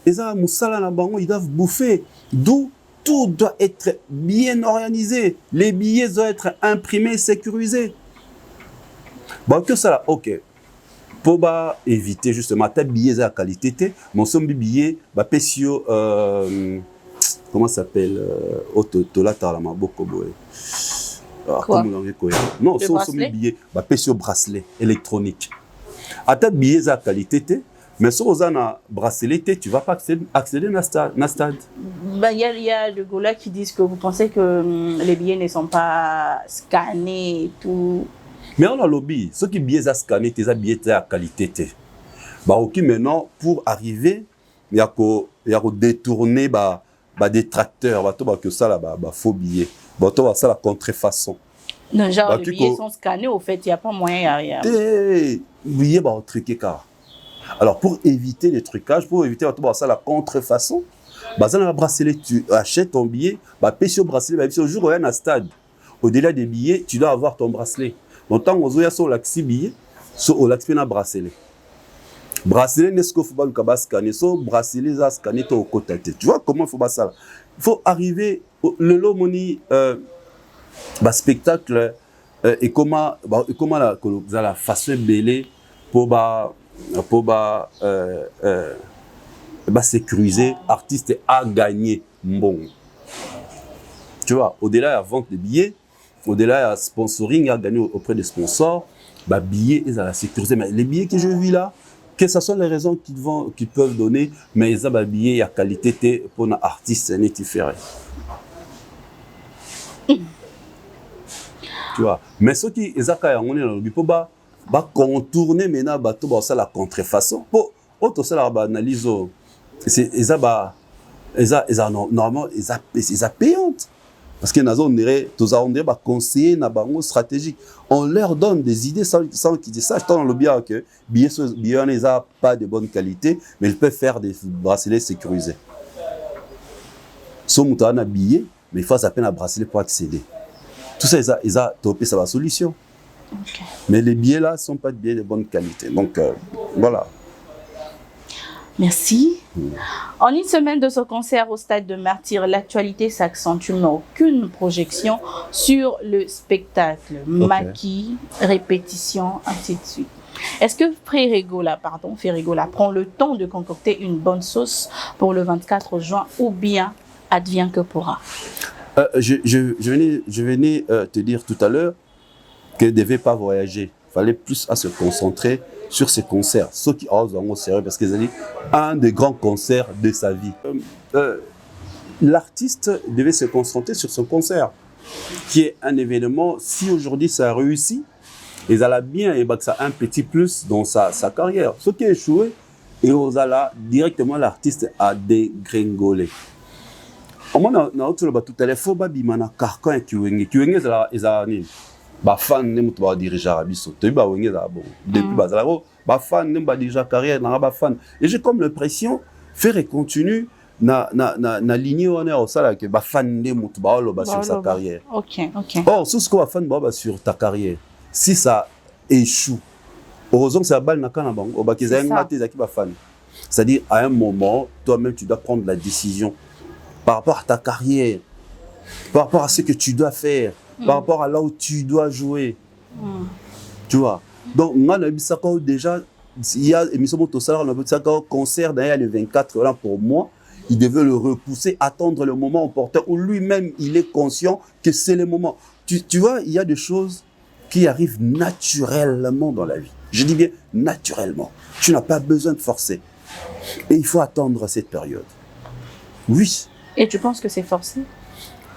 Speaker 2: ils doivent bouffer. D'où tout doit être bien organisé. Les billets doivent être imprimés, sécurisés. Bon, que ça là, ok. Pour éviter justement ta billet à qualité, mon somme billet, pesio, comment ça s'appelle, non, c'est un billet, un bracelet électronique. À ta billet à qualité, mais si vous avez un bracelet, tu ne vas pas accéder à stade.
Speaker 1: Il y a des gars qui disent que vous pensez que les billets ne sont pas scannés et tout.
Speaker 2: Mais on a lobby. Ceux qui billets à scanner, tes billets à qualité. Ok, maintenant, pour arriver, il y a que détourner des tracteurs, que ça là, faux billets. Ça la contrefaçon.
Speaker 1: Non, genre les billets sont scannés, au fait, il n'y a pas moyen.
Speaker 2: Les billets sont truqués. Alors, pour éviter les trucages, pour éviter ça la contrefaçon, dans la bracelet, tu achètes ton billet, payes sur le bracelet, au jour où il y a un stade, au-delà des billets, tu dois avoir ton bracelet. Donc, tant que tu as sur l'axi billet, sur l'axi un bracelet. Bracelet, n'est-ce qu'il faut pas scanner, sur bracelet, ça scanner ton côté. Tu vois comment il faut pas ça? Il faut arriver, le lomoni, spectacle, et comment la façon belle pour sécuriser artiste à gagner bon. Tu vois, au-delà de la vente de billets, au-delà de la sponsoring à gagner auprès des sponsors, billets ils à sécuriser. Mais les billets que je vis là, que ce soit les raisons qu'ils peuvent donner, mais ils ont des billets à qualité pour un artiste nétiféré. Tu vois, mais ceux qui ont contourner maintenant la contrefaçon pour autre ça la analyse c'est normalement ils payante parce que nous on dirait conseiller na bango stratégique on leur donne des idées sans qu'ils disent ça dans le bien que billets n'a pas de bonne qualité mais ils peuvent faire des bracelets sécurisés son mouton a billet mais il faut à peine un bracelet pour accéder tout ça ils a topé ça la solution. Okay. Mais les billets là ne sont pas des billets de bonne qualité. Donc voilà.
Speaker 1: Merci. En une semaine de ce concert au Stade de Martyrs, l'actualité s'accentue, mais aucune projection sur le spectacle. Okay. Maquis, répétition, ainsi de suite. Est-ce que Ferregola prend le temps de concocter une bonne sauce pour le 24 juin ou bien advient que pourra?
Speaker 2: Je venais te dire tout à l'heure qu'il ne devait pas voyager. Il fallait plus à se concentrer sur ses concerts. Ceux qui osent en sérieux, parce qu'ils ont dit un des grands concerts de sa vie. L'artiste devait se concentrer sur son concert, qui est un événement, si aujourd'hui ça réussit, ils allaient bien et ça a un petit plus dans sa carrière. Ce qui a échoué, et aux allà directement l'artiste a dégringolé. Au moins, tout à l'heure, il faut que tu carcan qui est fan ne mutu ba dirigeant biso to ba wenge za bon depuis bazalako ba fan ne ba dirigeant carrière na ba fan et j'ai comme l'impression faire et continue na ligne on est au sala que ba fan ne mutu ba lo ba sur sa carrière.
Speaker 1: OK.
Speaker 2: Or ce qu'on va fan ba sur ta carrière si ça échoue heureusement que ça balle na kana bango ba kiza ngati za ki ba fan c'est-à-dire à un moment toi-même tu dois prendre la décision par rapport à ta carrière par rapport à ce que tu dois faire par rapport à là où tu dois jouer. Tu vois. Donc, on a déjà, il y a émission Motosalar, on a un concert d'ailleurs le 24, voilà, pour moi. Il devait le repousser, attendre le moment opportun où lui-même, il est conscient que c'est le moment. Tu vois, il y a des choses qui arrivent naturellement dans la vie. Je dis bien naturellement. Tu n'as pas besoin de forcer. Et il faut attendre cette période. Oui.
Speaker 1: Et tu penses que c'est forcé?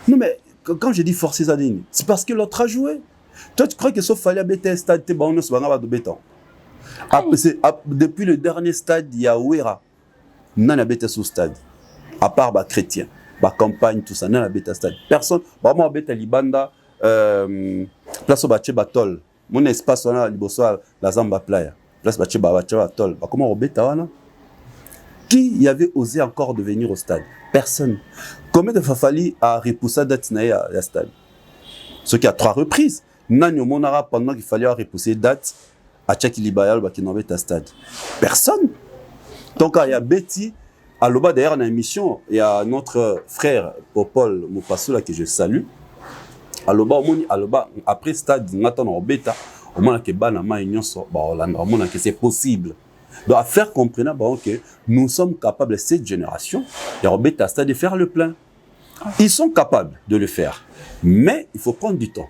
Speaker 2: Non, mais quand je dis forcer, c'est parce que l'autre a joué. Toi, tu crois que sauf fallait mettre un stade, tu es de béton. Depuis le dernier stade, il y a Ouera. Non, il y a sous stade. À part les chrétiens, la campagne, tout ça, il y a stade. Personne, vraiment, il y a Libanda, place où il y a Tol. Mon espace, on a la Zamba Playa. Place où il y a Tol. Comment on a qui y avait osé encore de venir au stade? Personne. Combien de Fafali a repoussé date à stade? Ce qui a 3 reprises. Nani Monara pendant qu'il fallait repousser date à Tchaki Libayal qui n'avait pas stade. Personne. Donc il y a Betty, à l'oba d'ailleurs dans l'émission, il y a notre frère Popol Mopasoula que je salue. À l'oba après stade, on attend au bêta, au moins que Banama Union soit, que c'est possible. Donc, à faire comprendre que nous sommes capables, cette génération, de faire le plein. Ils sont capables de le faire. Mais il faut prendre du temps.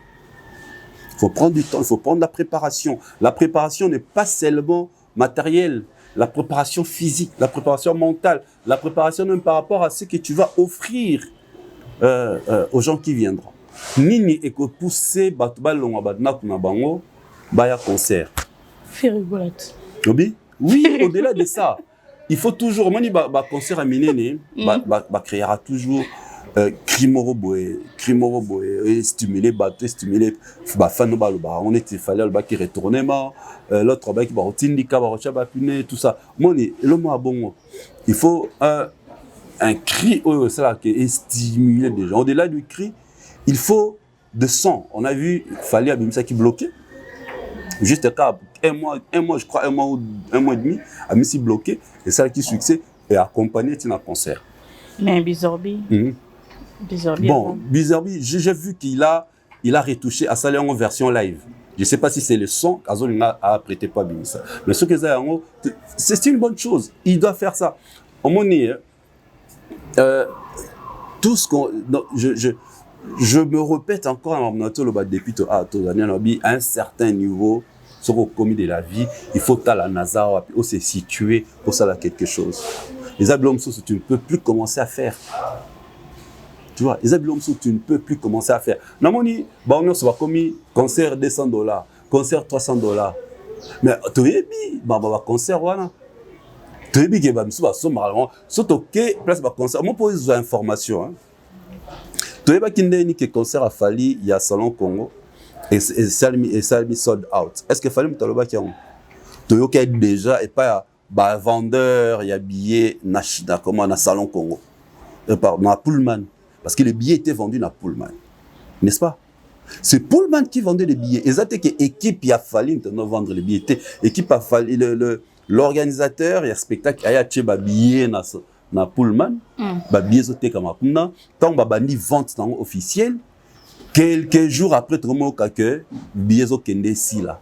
Speaker 2: Il faut prendre du temps, il faut prendre la préparation. La préparation n'est pas seulement matérielle, la préparation physique, la préparation mentale, la préparation même par rapport à ce que tu vas offrir aux gens qui viendront. Nini et que pousser Batbalon à Bango, Baya concert.
Speaker 1: Fais rigolette.
Speaker 2: Oui, au-delà de ça, il faut toujours, moi, le concert à Minene, créera toujours Crimoroboé, stimuler, stimuler, on était fallait le bac retourner, l'autre bac qui tout ça. Moi, il faut un cri, qui est stimulé déjà. Au-delà du cri, il faut de son. On a vu, il fallait Abimsa qui bloquait. Juste un mois, je crois, un mois et demi, à Missi bloqué, et ça qui succès, et accompagné d'un concert.
Speaker 1: Mais Bizorbi.
Speaker 2: Bon, Bizorbi, j'ai vu qu'il a retouché à ça en version live. Je ne sais pas si c'est le son qu'Azol a prêté pas bien ça. Mais ce que c'est une bonne chose. Il doit faire ça. Au moment tout ce qu'on. Je me répète encore depuis à un certain niveau. Sur le commis de la vie, il faut que la NASA se situer pour ça quelque chose. Les habillements, tu ne peux plus commencer à faire. Tu vois, les habillements, tu ne peux plus commencer à faire. Namoni, on va commis concert $200, concert $300. Mais tu es bien, concert voilà. Tu es bien que va normalement. Surtout que place concert, moi pour les informations. Tu es bien qu'il concert a fallu il y a Salon Congo. Et ça mis sold out. Est-ce qu'il fallait me taloba qui ont Toyoka déjà et pas vendeur, il y a billets Nashida comment na Salon Congo. Na Pullman parce que les billets étaient vendus na Pullman. N'est-ce pas? C'est Pullman qui vendait les billets. Et ça que équipe il a fallu de vendre les billets. Équipe a fallu l'organisateur, il y a spectacle, il y a des billets na Pullman, ba billets zoté comme ça. Tant ba bandi vente officielle. Quelques jours après, tout le monde a que billet au Kende si là.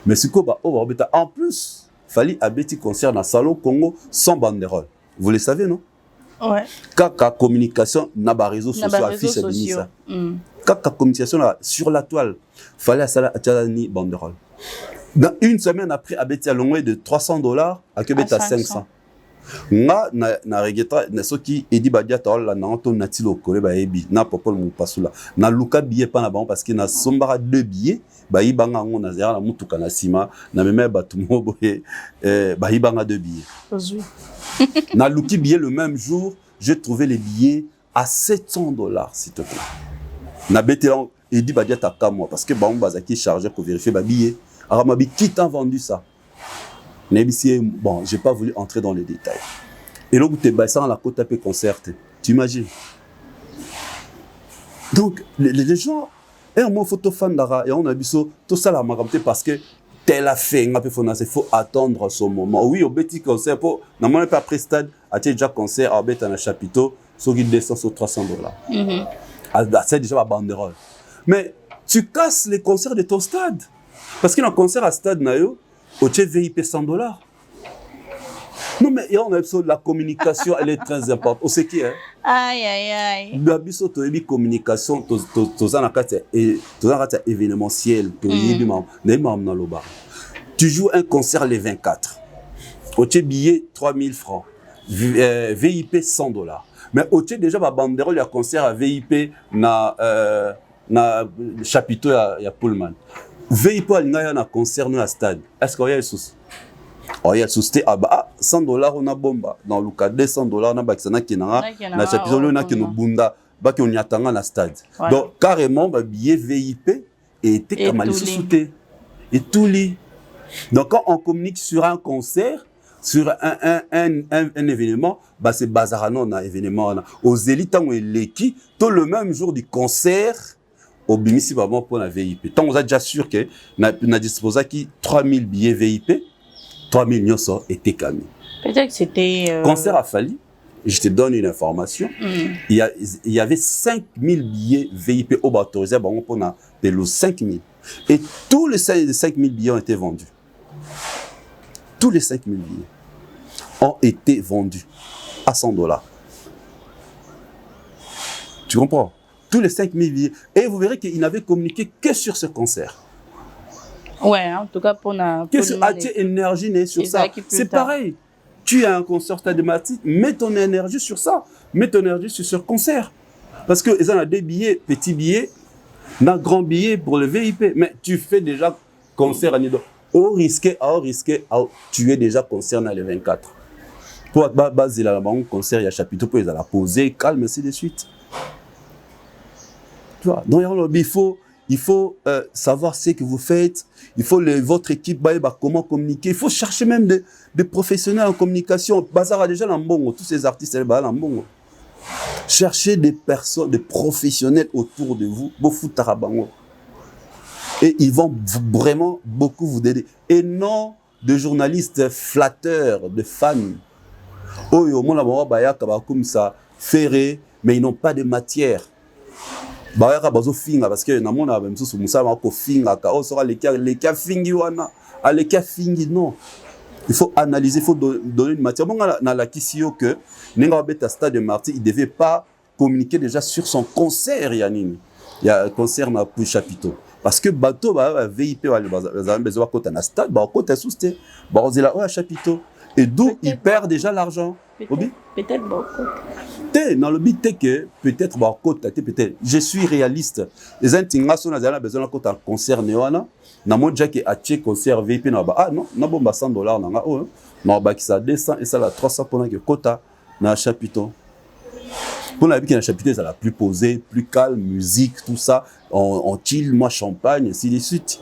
Speaker 2: Mais ce qu'on va en plus, il fallait un petit concert dans le Salon Congo sans banderole. Vous le savez, non?
Speaker 1: Ouais.
Speaker 2: Quand la communication n'a pas réseau social, affiche ça. Quand la communication sur la toile, il fallait à ni banderole. Dans une semaine après, Abeti a longué de $300 à Québec à 500. na regeta na soki edi badia taola na to natilo kole ba ebi na popol mu pasula na luka billet pa na bango parce que na sombara 2 billets ba ibanga ngo na zera na mutuka na sima na meme batu mo boye ba ibanga 2 billets na luki billet le même jour j'ai trouvé les billets à $700 s'il te plaît na betelan edi badia taka moi parce que bango bazaki chargé pour vérifier ba billet aramabi qui t'a vendu ça. Bon, j'ai pas voulu entrer dans les détails. Et là, tu es dans la côte à concert. Tu imagines? Donc, les gens, et moi, photo fan d'ara, et on a vu ça, tout ça la maramte parce que tel a fait, il faut attendre son moment. Oui, au petit concert, pour, normalement, pas après stade, à déjà concert, à bête dans le chapiteau, sur qui descend sur $300. C'est déjà la banderole. Mais, tu casses les concerts de ton stade. Parce qu'il y a un concert à stade, au VIP $100. Non, mais on a besoin de la communication, elle est très importante. On sait qui, hein?
Speaker 1: Aïe, aïe, aïe.
Speaker 2: La communication, événementiel, tu joues un concert les 24. Au billet 3000 francs. VIP $100. Mais au déjà, ma banderole, il y a concert à VIP na chapiteau, il y a Pullman. VIP, il y a un concert à stade. Est-ce qu'il y a un souci? Oh, il y a souci. Ah bah, $100 on a bomba. Dans le cas de $100 on a bakisana qui na chapiteau, on a qui no bunda, bah qui on y attend à stade. Donc carrément, bah billet VIP était comme les sous-soutés. Et tout lit. Donc quand on communique sur un concert, sur un événement, bah c'est bazarano on a événement aux élites où l'équipe tout le même jour du concert au Bimisi Babon pour la VIP. Tant on a déjà sûr que na disposé qui 3000 billets VIP, 3000 nyoso était calme.
Speaker 1: Peut-être que c'était
Speaker 2: concert à Fali. Je te donne une information. Il y avait 5000 billets VIP au bas autorisé pour na de 5000 et tous les 5000 billets ont été vendus. Tous les 5000 billets ont été vendus à $100. Tu comprends? Tous les 5000 billets. Et vous verrez qu'il n'avait communiqué que sur ce concert.
Speaker 1: Ouais, en tout cas pour la...
Speaker 2: Qu'est-ce que tu as énergie sur ça? C'est pareil. Tu as un concert stade Martyrs, mets ton énergie sur ça. Mets ton énergie sur ce concert. Parce qu'ils ont des billets, petits billets, un grand billet pour le VIP. Mais tu fais déjà concert à Nido. Au risqué, tu es déjà concert dans les 24. Pour baser là, un concert, il y a chapitre pour les la poser, calme, ainsi de suite. Tu vois, donc il faut savoir ce que vous faites. Il faut votre équipe, comment communiquer. Il faut chercher même des professionnels en communication. Bazar a déjà l'ambongo, tous ces artistes, l'ambongo. Cherchez des personnes, des professionnels autour de vous. Et ils vont vraiment beaucoup vous aider. Et non de journalistes flatteurs, de fans. Oh, comme ça, ferré, mais ils n'ont pas de matière. Parce que non. Il faut analyser, il faut donner une matière. Bon, dans la question que Stade Martyrs, il ne devait pas communiquer déjà sur son concert. Il y a un concert dans le chapiteau. Parce que bateau VIP besoin côté na stade côté sous-sté chapiteau et d'où il perd déjà l'argent.
Speaker 1: Peut-être beaucoup.
Speaker 2: Dans le but que peut-être peut-être je suis réaliste. Les intigrations na besoin côté concert néana na mo déjà que acheter concert VIP na non na bomba $100 na na ba qui ça 200 et ça la 300 pendant que quota na chapiteau. Pour la vie qui est chapiteau, ça la plus posée, plus calme, musique, tout ça, on chill, moi champagne, ainsi de suite.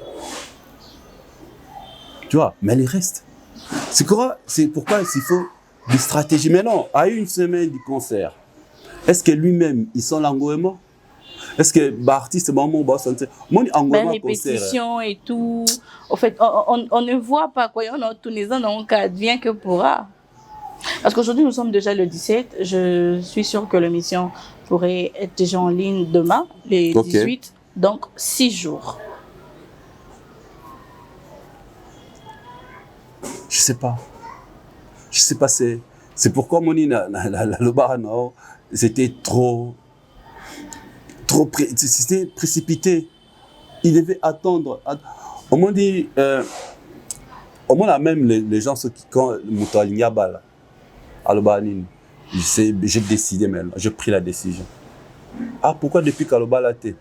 Speaker 2: Tu vois, mais les restes. C'est pourquoi il faut des stratégies. Mais non, à une semaine du concert, est-ce que lui-même, il sent l'engouement? Est-ce que l'artiste, mon sentir mon engouement
Speaker 1: répétition et tout. En fait, on ne voit pas quoi. On a tous les ans, donc advient que pourra. Parce qu'aujourd'hui, nous sommes déjà le 17. Je suis sûre que l'émission pourrait être déjà en ligne demain, les 18. Donc, 6 jours.
Speaker 2: Je sais pas, c'est pourquoi le bar, non, c'était c'était précipité. Il devait attendre. Au moins dit, au moins même les gens ceux qui quand Moutalignaba j'ai décidé maintenant, j'ai pris la décision. Ah, pourquoi depuis Kaloba là t'es?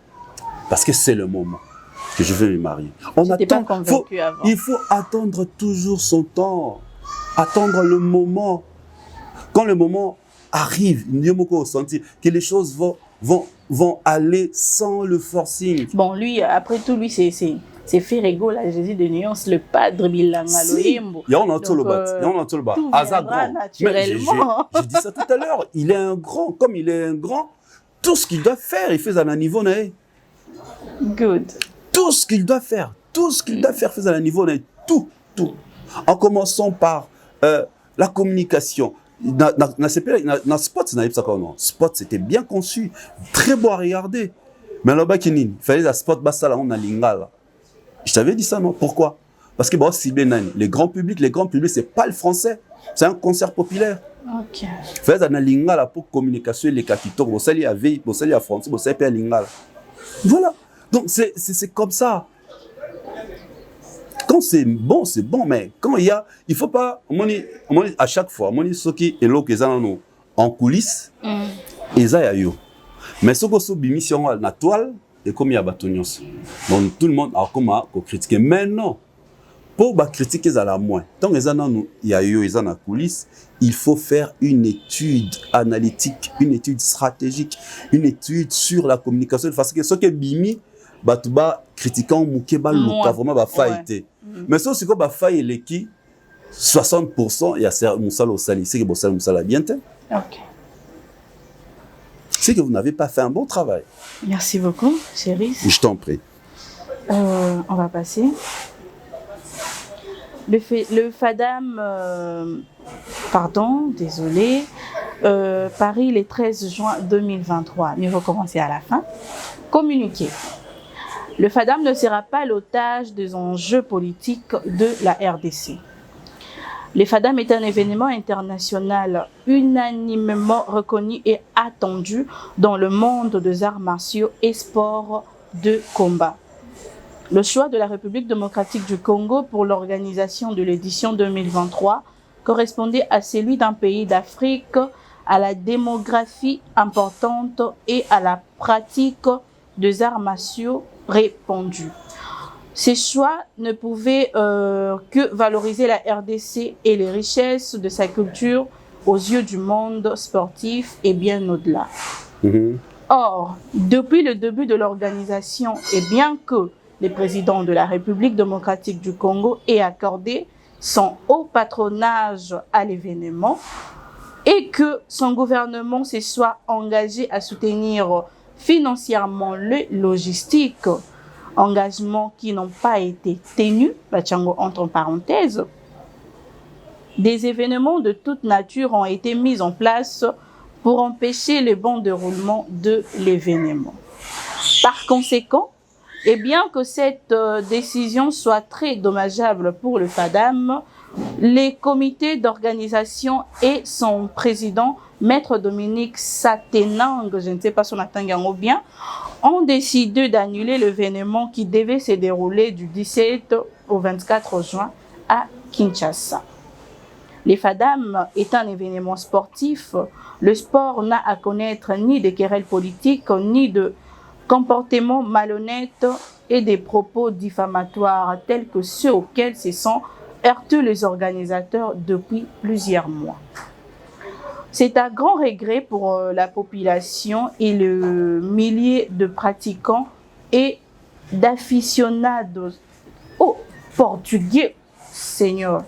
Speaker 2: Parce que c'est le moment que je veux me marier. Il faut attendre toujours son temps, attendre le moment. Quand le moment arrive, que les choses vont aller sans le forcing.
Speaker 1: Bon, lui, après tout, lui, c'est Ferrego, la Jésus de nuance, le padre Bilanga Loyembo.
Speaker 2: Il y a un autre tout naturellement. J'ai dit ça tout à l'heure. Il est un grand. Comme il est un grand, tout ce qu'il doit faire, il fait à un niveau.
Speaker 1: Good.
Speaker 2: Tout ce qu'il doit faire, fait à un niveau. Tout. En commençant par la communication. Dans Spot, c'était bien conçu, très beau à regarder. Mais là-bas, il fallait la spot bassa là, on a lingala. Je t'avais dit ça, non? Pourquoi? Parce que bon, si bien les grands publics, c'est pas le français. C'est un concert populaire.
Speaker 1: Ok.
Speaker 2: Fais un lingala pour communication les capitaux. Vous savez à veille, vous savez à français, vous savez à lingala. Voilà. Donc c'est comme ça. Quand c'est bon, mais quand il faut pas, à chaque fois, ce qui est là en coulisses, et ça y a eu. Mais ce que c'est mission la toile et comme il y a batonios. Donc tout le monde a comme à critiquer. Mais non, pour critiquer ça la moins. Tant que il y a eu en coulisses, il faut faire une étude analytique, une étude stratégique, une étude sur la communication parce que ce que bimi batuba critiquant mukeba luka vraiment ba faillite. Mais ce que ba faille les qui 60% il y a Moussala au Sali, c'est que Moussala bien.
Speaker 1: OK.
Speaker 2: C'est que vous n'avez pas fait un bon travail.
Speaker 1: Merci beaucoup, chérie.
Speaker 2: Je t'en prie.
Speaker 1: On va passer. Le FADAM, pardon, désolé, Paris, le 13 juin 2023, mieux recommencer à la fin. Communiqué. Le FADAM ne sera pas l'otage des enjeux politiques de la RDC. Le FADAM est un événement international unanimement reconnu et attendu dans le monde des arts martiaux et sports de combat. Le choix de la République démocratique du Congo pour l'organisation de l'édition 2023 correspondait à celui d'un pays d'Afrique à la démographie importante et à la pratique des arts martiaux répandus. Ces choix ne pouvaient que valoriser la RDC et les richesses de sa culture aux yeux du monde sportif et bien au-delà. Or, depuis le début de l'organisation, et bien que le président de la République démocratique du Congo ait accordé son haut patronage à l'événement et que son gouvernement se soit engagé à soutenir financièrement les logistiques, engagements qui n'ont pas été tenus, entre parenthèses, des événements de toute nature ont été mis en place pour empêcher le bon déroulement de l'événement. Par conséquent, et bien que cette décision soit très dommageable pour le FADAM, les comités d'organisation et son président, Maître Dominique Satenang, je ne sais pas son attention bien, ont décidé d'annuler l'événement qui devait se dérouler du 17 au 24 juin à Kinshasa. Les FADAM est un événement sportif. Le sport n'a à connaître ni de querelles politiques, ni de comportements malhonnêtes et des propos diffamatoires tels que ceux auxquels se sont heurtés les organisateurs depuis plusieurs mois. C'est un grand regret pour la population et le millier de pratiquants et d'aficionados portugais, Seigneur,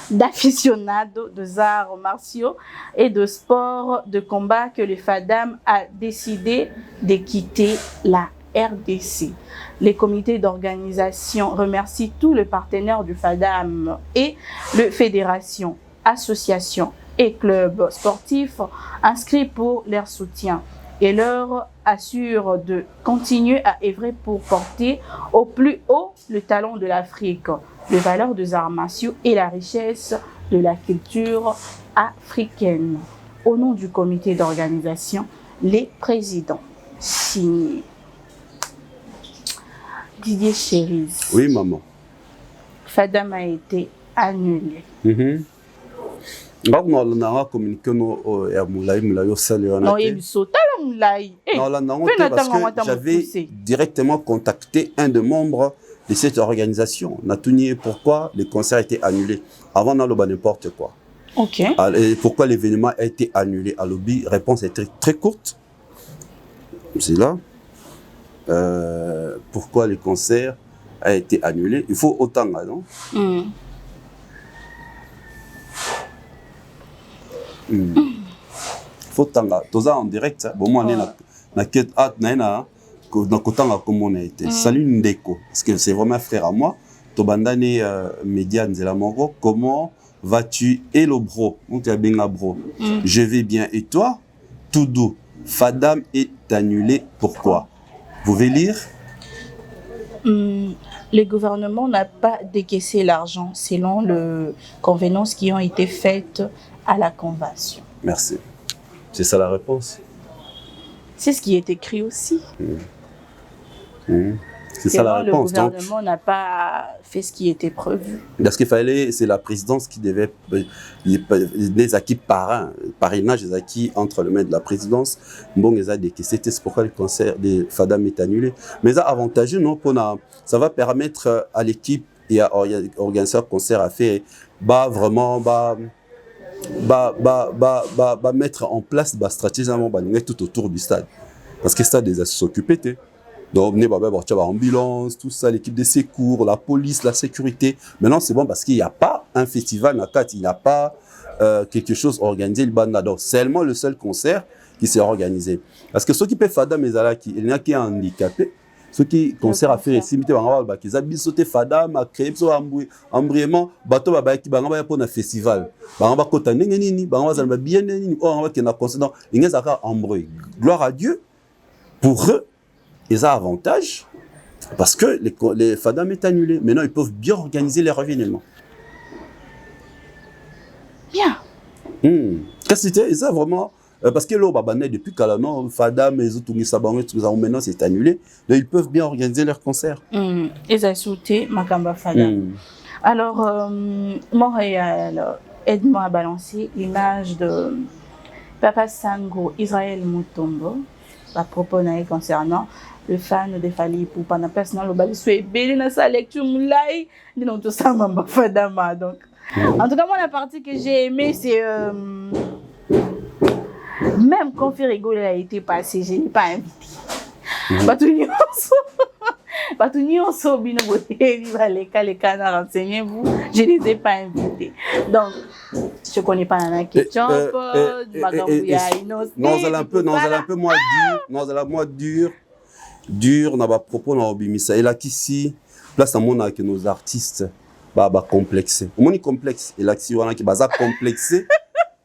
Speaker 1: d'aficionados des arts martiaux et de sports de combat que le FADAM a décidé de quitter la RDC. Les comités d'organisation remercient tous les partenaires du FADAM et les fédérations, associations et clubs sportifs inscrits pour leur soutien et leur assure de continuer à œuvrer pour porter au plus haut le talent de l'Afrique, les valeurs des arts martiaux et la richesse de la culture africaine. Au nom du comité d'organisation, les présidents signés. Didier Chéris.
Speaker 2: Oui, maman.
Speaker 1: FADAM a été annulé.
Speaker 2: On communiqué j'avais directement contacté un des membres de cette organisation. On a tout nié pourquoi le concert a été annulé. Avant, on a n'importe quoi.
Speaker 1: Ok.
Speaker 2: Et pourquoi l'événement a été annulé? À l'objet, réponse est très courte. C'est là. Pourquoi le concert a été annulé? Il faut autant, non? Faut tanga toza en direct bon moi na quête na kotanga comme on a été. Salut Ndeko parce que c'est vraiment un frère à moi. Tobandane média nzela mongo, comment vas-tu? Hello bro, on t'a bien bro. Je vais bien et toi? Tout doux. FADAM est est annulé. Pourquoi? Vous pouvez lire?
Speaker 1: Le gouvernement n'a pas décaissé l'argent selon les convenances qui ont été faites à la convention.
Speaker 2: Merci. C'est ça la réponse?
Speaker 1: C'est ce qui est écrit aussi.
Speaker 2: C'est ça la réponse.
Speaker 1: Le gouvernement n'a pas fait ce qui était prévu.
Speaker 2: Parce qu'il fallait, c'est la présidence qui devait, les acquis parrainage des acquis entre les mains de la présidence. Bon, c'est pourquoi le concert des FADAM est annulé. Mais ça avantageux, non, ça va permettre à l'équipe et à organisateur concert à faire, vraiment, mettre en place la stratégie tout autour du stade. Parce que le stade est s'occupé. Donc, on a l'ambulance, tout ça, l'équipe de secours, la police, la sécurité. Maintenant, c'est bon parce qu'il n'y a pas un festival, il n'y a pas quelque chose organisé. Donc, seulement le seul concert qui s'est organisé. Parce que ceux qui peuvent faire des mézalaki, il y a qui est handicapé. Ceux qui concert à faire ici, ils ont sauté Fadam, à créer embrièmement, bateau qui va pour un festival. Gloire à Dieu, pour eux, ils ont avantage parce que les FADAM est annulé. Maintenant, ils peuvent bien organiser les événements.
Speaker 1: Bien.
Speaker 2: Qu'est-ce que c'était? Ils ont vraiment. Parce que là, depuis Kalano, FADAM, maintenant c'est annulé. Donc, ils peuvent bien organiser leurs concerts.
Speaker 1: Ils ont sauté Makamba FADAM. Alors, Montréal, aide-moi à balancer l'image de Papa Sango Israël Mutombo à propos concernant le fan de Fally Ipupa na personnel au bali soit belé na sa lecture moulay ni non tout ça mamba fadama. Donc en tout cas moi la partie que j'ai aimé c'est même quand Firigo a été passé, je n'ai pas invité. Batunion so bino boté les canards renseignez-vous, je les ai pas invités. Donc je connais pas Nana Ketchup,
Speaker 2: non, elle est un peu moins dur, non, elle est moins dur, on a propos dans Obimisa. Et là ici, place dans monde que nos artistes complexés. On est complexe, et là ici on a qui basa complexé.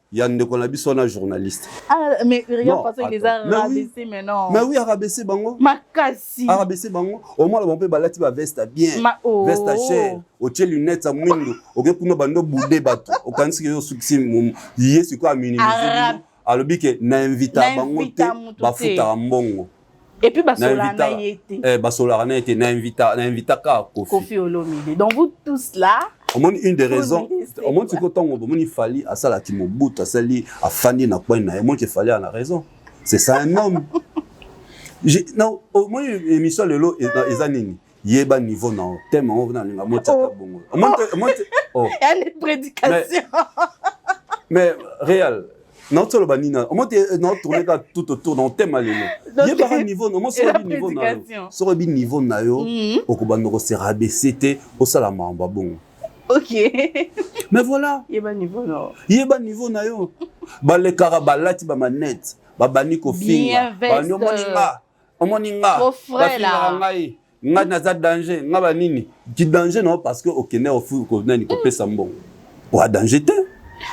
Speaker 2: Il y a un journaliste.
Speaker 1: Ah, mais regarde, parce qu'il les a rabaissés maintenant.
Speaker 2: Mais oui, rabaissé, bango.
Speaker 1: Makasi.
Speaker 2: Rabaissé, bango. Au moins, on peut balader la veste bien. Veste chère. Au tchè lunettes, à mouindo. Au gars, pour nous, bando boudé, bateau. Au cas où il y a un succès, il y a ce quoi à minimiser. Alors, que n'invite à bango, bafuta mbongo.
Speaker 1: Et puis, Basolana y était.
Speaker 2: Basolana était n'invite à
Speaker 1: Kofi Olomide. Donc, vous tous là.
Speaker 2: Au moins, une des raisons, au moins, c'est qu'autant il fallait à ça, qui me boute, à celle à Fanny, n'a pas une il fallait à la raison. C'est ça un homme. Non, au moins, l'émission de l'eau est années. Il y a un niveau dans le thème, on va dans le mot Tchatabongo. Il
Speaker 1: y a les prédications.
Speaker 2: Mais réel. Non, tu le au moins, non, tourner tout autour dans le thème. Il y a un niveau, non, sur le niveau, sur le niveau, au Kobanoro, c'est rabaissé, au Salamamba, bon.
Speaker 1: Ok.
Speaker 2: Mais voilà.
Speaker 1: Il y a un niveau, non.
Speaker 2: Il y a un niveau, non. Les carabalati, manette, bani kofinga, bani omoninga,
Speaker 1: frère là.
Speaker 2: Nga naza danger, nga banini. Qui danger non parce que au Kenya au fou ko nani ko pesa mbongo. Wa danger te.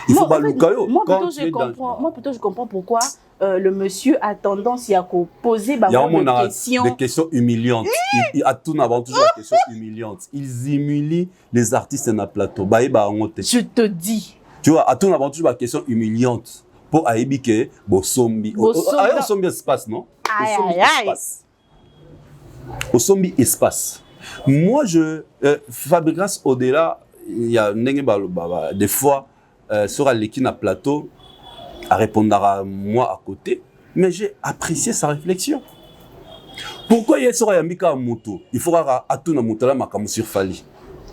Speaker 2: Il faut pas lukayo.
Speaker 1: Moi plutôt je comprends pourquoi le monsieur a tendance à poser
Speaker 2: des questions humiliantes. Il a tout avant toujours des questions humiliantes. Ils humilient les artistes dans le plateau.
Speaker 1: Je te dis.
Speaker 2: Tu vois, à tout avant toujours des questions humiliantes. Pour aibike bosombi. Bosombi espace non? Bosombi espace. Au sombi espace. Moi, Fabregas au-delà, il y a des fois sur l'équipe à plateau à répondre à moi à côté, mais j'ai apprécié sa réflexion. Pourquoi il y a sur Yamika Moto? Il faudra à tout na moto là makamu sur Fally.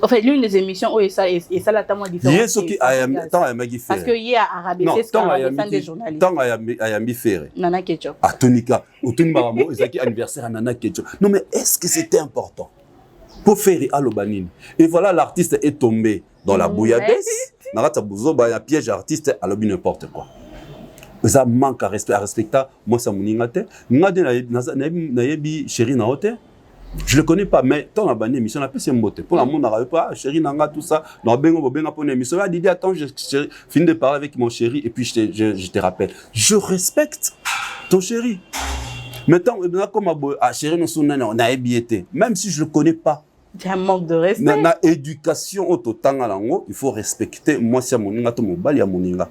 Speaker 1: En fait, l'une des émissions où et ça là tellement différent.
Speaker 2: Il y a ce qui
Speaker 1: parce que il y a arabé c'est ce qu'on des journalistes.
Speaker 2: Tant Ayambi Ferré.
Speaker 1: Nana Ketchup.
Speaker 2: À Tonika, au Tunibaramo, ils ont anniversaire à Nana Ketchup. Non mais est-ce que c'était important pour Ferré à l'Obanine? Et voilà, l'artiste est tombé dans la bouillabaisse. Narata Bouzo, il y a piège artiste à l'objet n'importe quoi. Ça manque à respecter. Moi, ça m'a dit, chéri na hotel. Je le connais pas, mais tant la banne émission, on a fait mbote. Pour la monde n'arrive pas, chéri nanga tout ça. Dans bengo pour une émission. Il a dit attends, je finis de parler avec mon chéri et puis je te rappelle. Je respecte ton chéri. Maintenant, comme chérie, on a ébiété. Même si je ne le connais pas.
Speaker 1: Il y a un manque de respect.
Speaker 2: Dans l'éducation, il faut respecter moi, c'est mon inga, mon bali à mon inga.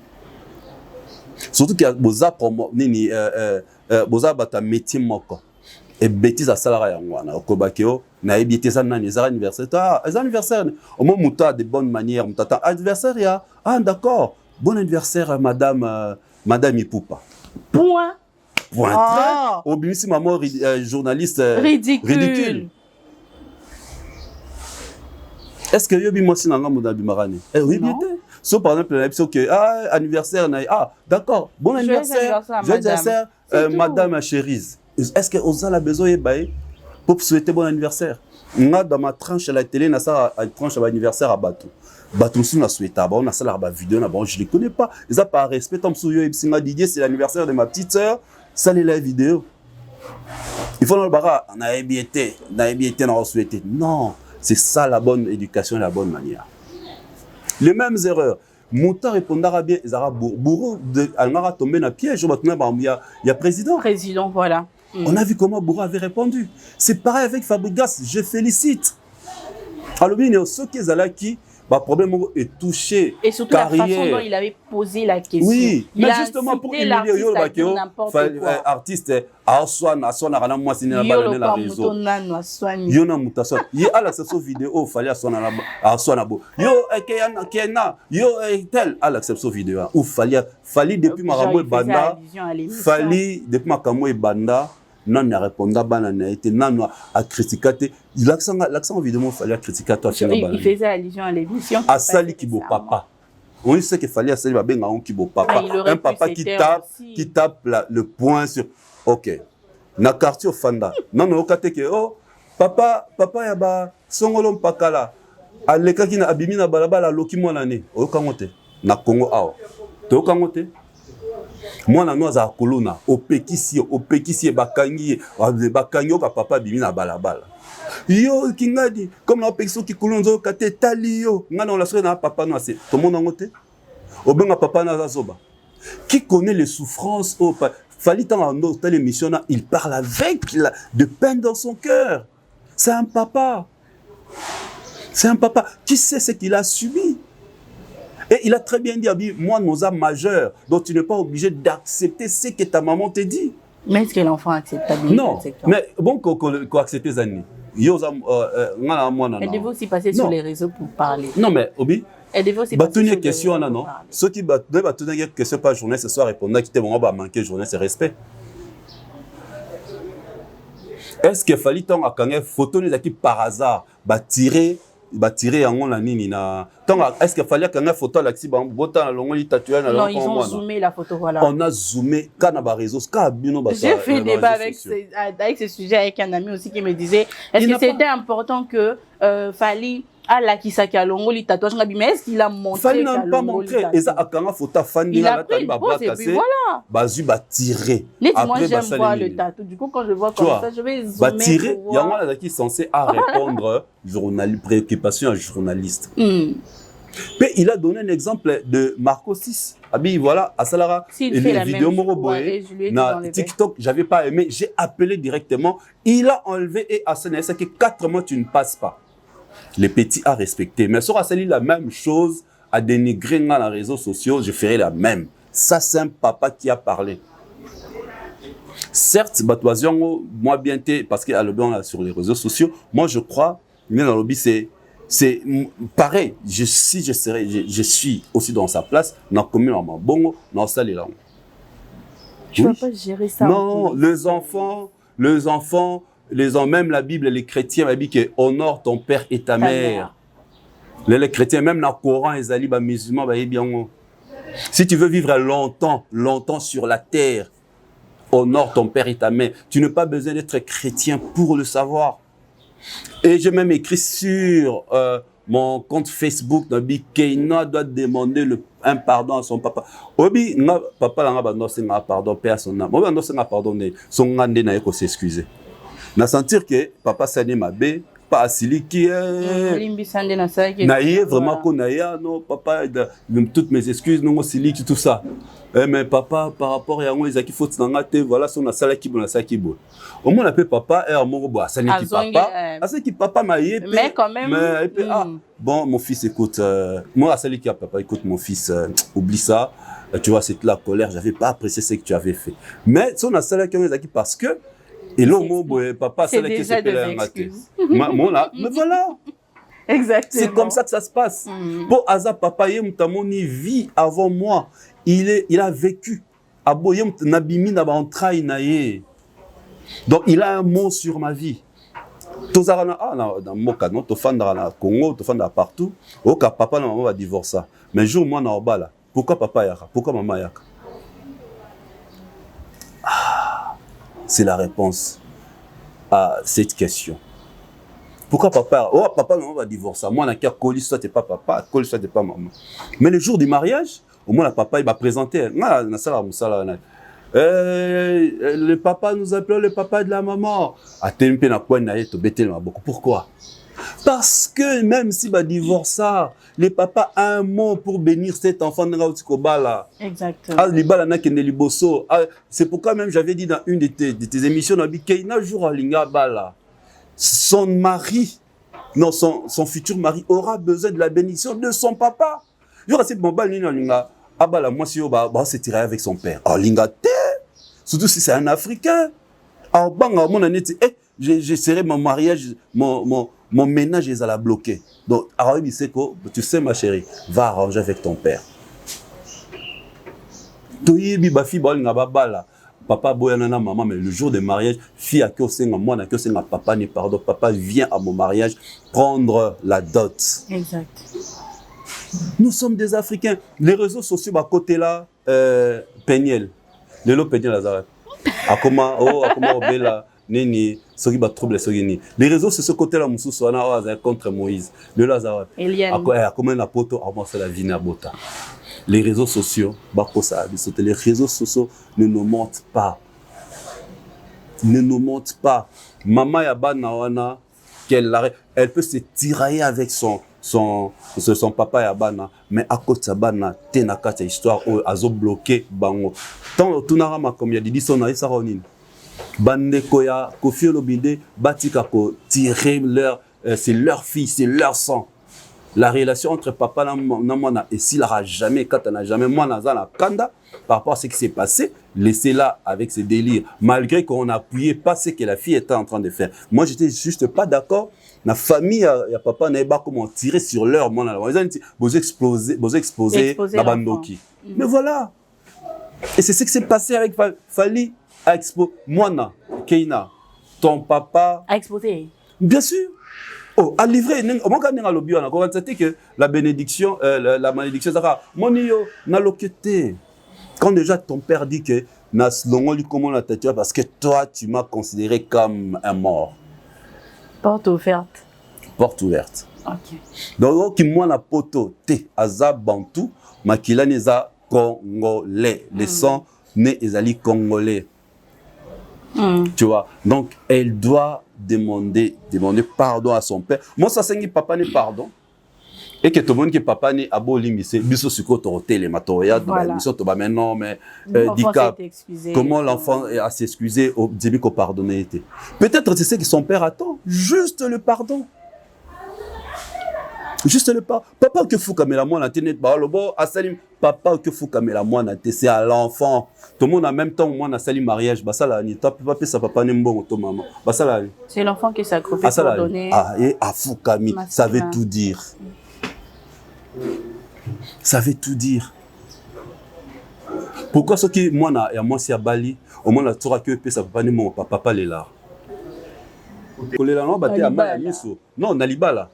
Speaker 2: Surtout qu'il y a besoin de métier moko. Et bêtise à salarié en wana. Au Kobakeo, na ébiété ça nan les anniversaires. Ah, les anniversaires. Au moins, mouta de bonne manière. Mouta anniversaire, il y a. Ah, d'accord. Bon anniversaire, madame Ipoupa.
Speaker 1: Point.
Speaker 2: Point.
Speaker 1: Oh.
Speaker 2: Au bimisi maman journaliste
Speaker 1: Ridicule.
Speaker 2: Est-ce que yobi moi sinanga moda bimarani? Oui, bien. Sauf par exemple l'épisode que anniversaire d'accord. Bon anniversaire. Joyeux anniversaire madame chérise. Est-ce que vous avez besoin pour souhaiter bon anniversaire? Moi dans ma tranche à la télé na ça tranche à anniversaire à Batou. Batou sous na souhaita on a ça la vidéo na bon je les connais pas. Ils a pas respect comme sous yo Ibsinga Didier c'est l'anniversaire de ma petite sœur. Ça les la vidéo. Il faut dans le bara on a ébiété, on a souhaité. Non. C'est ça la bonne éducation et la bonne manière. Les mêmes erreurs. Mouta répondra bien, ils auront bourreau de Almara tombé dans le piège. Il y a président.
Speaker 1: Président, voilà.
Speaker 2: On a vu comment Bourreau avait répondu. C'est pareil avec Fabregas, je félicite. Alors, il y a ceux qui sont là qui, problème est touché.
Speaker 1: Et surtout la façon dont il avait posé la question.
Speaker 2: Oui,
Speaker 1: il
Speaker 2: mais
Speaker 1: a
Speaker 2: justement pour humilier
Speaker 1: n'importe quoi.
Speaker 2: Artiste, Aswan a moi signé la réseau. Yo na mutation. Yo à la session vidéo fallait Aswan abo. Yo Kena, yo tel à la session vidéo. Ou fallait depuis Makambo et Banda. Fallait depuis Makambo et Banda. Non, il a répondu à Banana, non, à critiquer. L'accent vidéo fallait critiquer toi.
Speaker 1: Il faisait allusion à l'émission.
Speaker 2: À Sali Kibo Papa. On sait qu'il fallait à Sali Kibo Papa. Un papa qui tape le point sur. Ok. Na quartier Fanda. Non, non, oh, papa yaba, songolom pakala. Aleka ki na abimi na balabala loki mwana ne. Okangote. Na Congo awa. To kangote. Mwana no za kolona, opekisi bakangi ka papa abimi na balabala. Yo kingadi, comme na opekisi ki kolonzo kate tali yo. Ngana la soeur na papa no ase. To mona ngote. Obenga papa na zazoba. Qui connaît les souffrances au Fallait dans notre émission, il parle avec de peine dans son cœur. C'est un papa. C'est un papa qui sait ce qu'il a subi. Et il a très bien dit, moi, nous sommes majeurs, donc tu n'es pas obligé d'accepter ce que ta maman te dit.
Speaker 1: Mais est-ce que l'enfant accepte?
Speaker 2: Non, mais bon, qu'on accepte les années. Elle
Speaker 1: devait aussi passer sur les réseaux pour parler.
Speaker 2: Non, mais Obi.
Speaker 1: Elle devait aussi passer sur
Speaker 2: les réseaux pour parler. Ceux qui doivent tenir une question par journée ce soir, répondent qui te vont manquer journée, c'est respect. Est-ce qu'il fallait tant à quand photo qui par hasard tirer en la nini na est-ce qu'il fallait qu'un photo là qui botan longo li tatouage na
Speaker 1: non ils ont zoomé la photo voilà
Speaker 2: on a zoomé quand na ba réseau
Speaker 1: j'ai fait débat avec ce sujet avec un ami aussi qui me disait est-ce que c'était important que fallait à la Kisaki à longo li tatouage mais est-ce qu'il a montré
Speaker 2: fallait pas montrer et ça quand photo fan
Speaker 1: il a pris une pause et puis voilà
Speaker 2: bazu ba tirer
Speaker 1: moi j'aime voir le tatou du coup quand je vois comme ça je vais zoomer
Speaker 2: ba tirer il y a moi là qui est censé à répondre préoccupation à journaliste. Mais il a donné un exemple de Marco 6. Voilà, à Salara,
Speaker 1: une vidéo Moroboé,
Speaker 2: na TikTok, j'avais pas aimé, j'ai appelé directement. Il a enlevé et à Sénégal, c'est que 4 mois tu ne passes pas. Les petits à respecter. Mais sur Assali, la même chose, à dénigrer dans les réseaux sociaux, je ferai la même. Ça, c'est un papa qui a parlé. Certes, moi bien parce qu'il y a le blanc sur les réseaux sociaux, moi je crois, mais dans le lobby, c'est pareil. Je suis aussi dans sa place, dans la commune, dans bon, dans ça les langues.
Speaker 1: Tu ne vas pas gérer ça.
Speaker 2: Non, les enfants, même la Bible, les chrétiens, la Bible qui honore ton père et ta mère. Les chrétiens, même dans le Coran, les alibas musulmans, bien. Si tu veux vivre longtemps sur la terre, honore ton père et ta mère. Tu n'as pas besoin d'être chrétien pour le savoir. Et j'ai même écrit sur mon compte Facebook, Keina doit demander un pardon à son papa. Obi, papa n'a pardon, père son âme. Obi n'a pardonné, son âme n'a pas s'excuser. Na sentir que papa s'est mabé, papa asiliki naye vraiment ko naye non papa toutes mes excuses non siliki tout ça mais papa par rapport à moi ezaki faute nanga te voilà son na sala kibo na sala kibo au moins appelle papa et mon bo asaliki papa asaliki papa maye
Speaker 1: mais quand même
Speaker 2: mais bon mon fils écoute moi asaliki papa écoute mon fils oublie ça. Tu vois, c'était la colère, j'avais pas apprécié ce que tu avais fait. Mais si on a ça là parce que et là mon papa ça là qui s'est fait la maté. Moi là, mais voilà.
Speaker 1: Exactement.
Speaker 2: C'est comme ça que ça se passe. Pour Aza papa yem tamoni vit avant moi. Il a vécu. Abo yem nabimi na ba entraille naie. Donc il a un mot sur ma vie. Tozarana dans mon cas non to fandra na Congo, to fandra partout. Au cas papa na maman va divorcer. Mais jour moi na obala. Pourquoi papa yaka? Pourquoi maman yaka? C'est la réponse à cette question. Pourquoi papa? Oh, papa, maman va divorcer. Moi, on a qu'à coller, toi, t'es pas papa, coller, toi, t'es pas maman. Mais le jour du mariage, au moins, le papa, il va présenter. Le papa nous appelons le papa de la maman. Pourquoi? Parce que même si va divorcer, le papa a un mot pour bénir cet enfant de Exactement. C'est pourquoi même j'avais dit dans une de tes émissions, son mari, non, son futur mari aura besoin de la bénédiction de son papa. Moi si c'est tiré avec son père. Surtout si c'est un Africain. J'essaierai mon mariage, mon ménage est à la bloquer. Donc, tu sais ma chérie, va arranger avec ton père. Papa boyanana maman, mais le jour du mariage, fille à qui moi na qui papa ni pardon, papa vient à mon mariage prendre la dot.
Speaker 1: Exact.
Speaker 2: Nous sommes des Africains. Les réseaux sociaux à côté là, Peniel, le lot Peniel Lazare. Akoma obela. Les réseaux c'est ce côté-là, contre Moïse. Le Lazare. Comment la poto avance la vie bota. Les réseaux sociaux, les réseaux sociaux ne nous mentent pas. Ne nous mentent pas. Maman Yabana, elle peut se tirailler avec son papa Yabana, mais à côté de Sabana, tenakata histoire où azo bloqué bango. Tant tunarama comme il y a dit son aïssa ronin. Bandeko ya Kofi Olomide batika ko tirer c'est leur fille, c'est leur sang. La relation entre papa et s'il n'aura jamais, quand on n'a jamais, moi, Nazana Kanda, par rapport à ce qui s'est passé, laissez-la avec ses délires, malgré qu'on n'appuyait pas ce que la fille était en train de faire. Moi, j'étais juste pas d'accord. La famille, il y a papa, n'a pas comment tirer sur leur moi, vous exposer la bandoki. Mais voilà. Et c'est ce qui s'est passé avec Fali à Expo. Moana, Keina, ton papa.
Speaker 1: À exposer.
Speaker 2: Bien sûr. Oh, à livrer, que la bénédiction, la malédiction, quand déjà ton père dit que parce que toi, tu m'as considéré comme un mort.
Speaker 1: Porte ouverte.
Speaker 2: Porte ouverte.
Speaker 1: Ok.
Speaker 2: Donc, moi, la poto, te, aza bantou, makila neza congolais. Les sons, ne ezali congolais. Tu vois, donc elle doit demander pardon à son père. Moi, ça c'est que papa n'est pardon. Et que tout le monde qui papa n'est aboli, mais c'est biso suko toroté les matoya dans l'émission to ba maintenant mais comment l'enfant a s'excusé au début qu'on pardonner était. Peut-être c'est ce que son père attend, juste le pardon. Juste le pardon. Papa que fou comme la moi na tenet ba lobo asalim papa que fou comme la moi na c'est à l'enfant. Tout le monde en même temps moi na sali mariage ba sala ni top papa sa papa ne mbongo to maman. Ba sala.
Speaker 1: C'est l'enfant qui s'accroupit pour donner.
Speaker 2: Ah et à fou Kami, ça veut tout dire. Ça veut tout dire. Pourquoi ce qui moi na ya moi si à Bali, au moins la tora que ça papa ne mon papa les là. Non, Nalibala.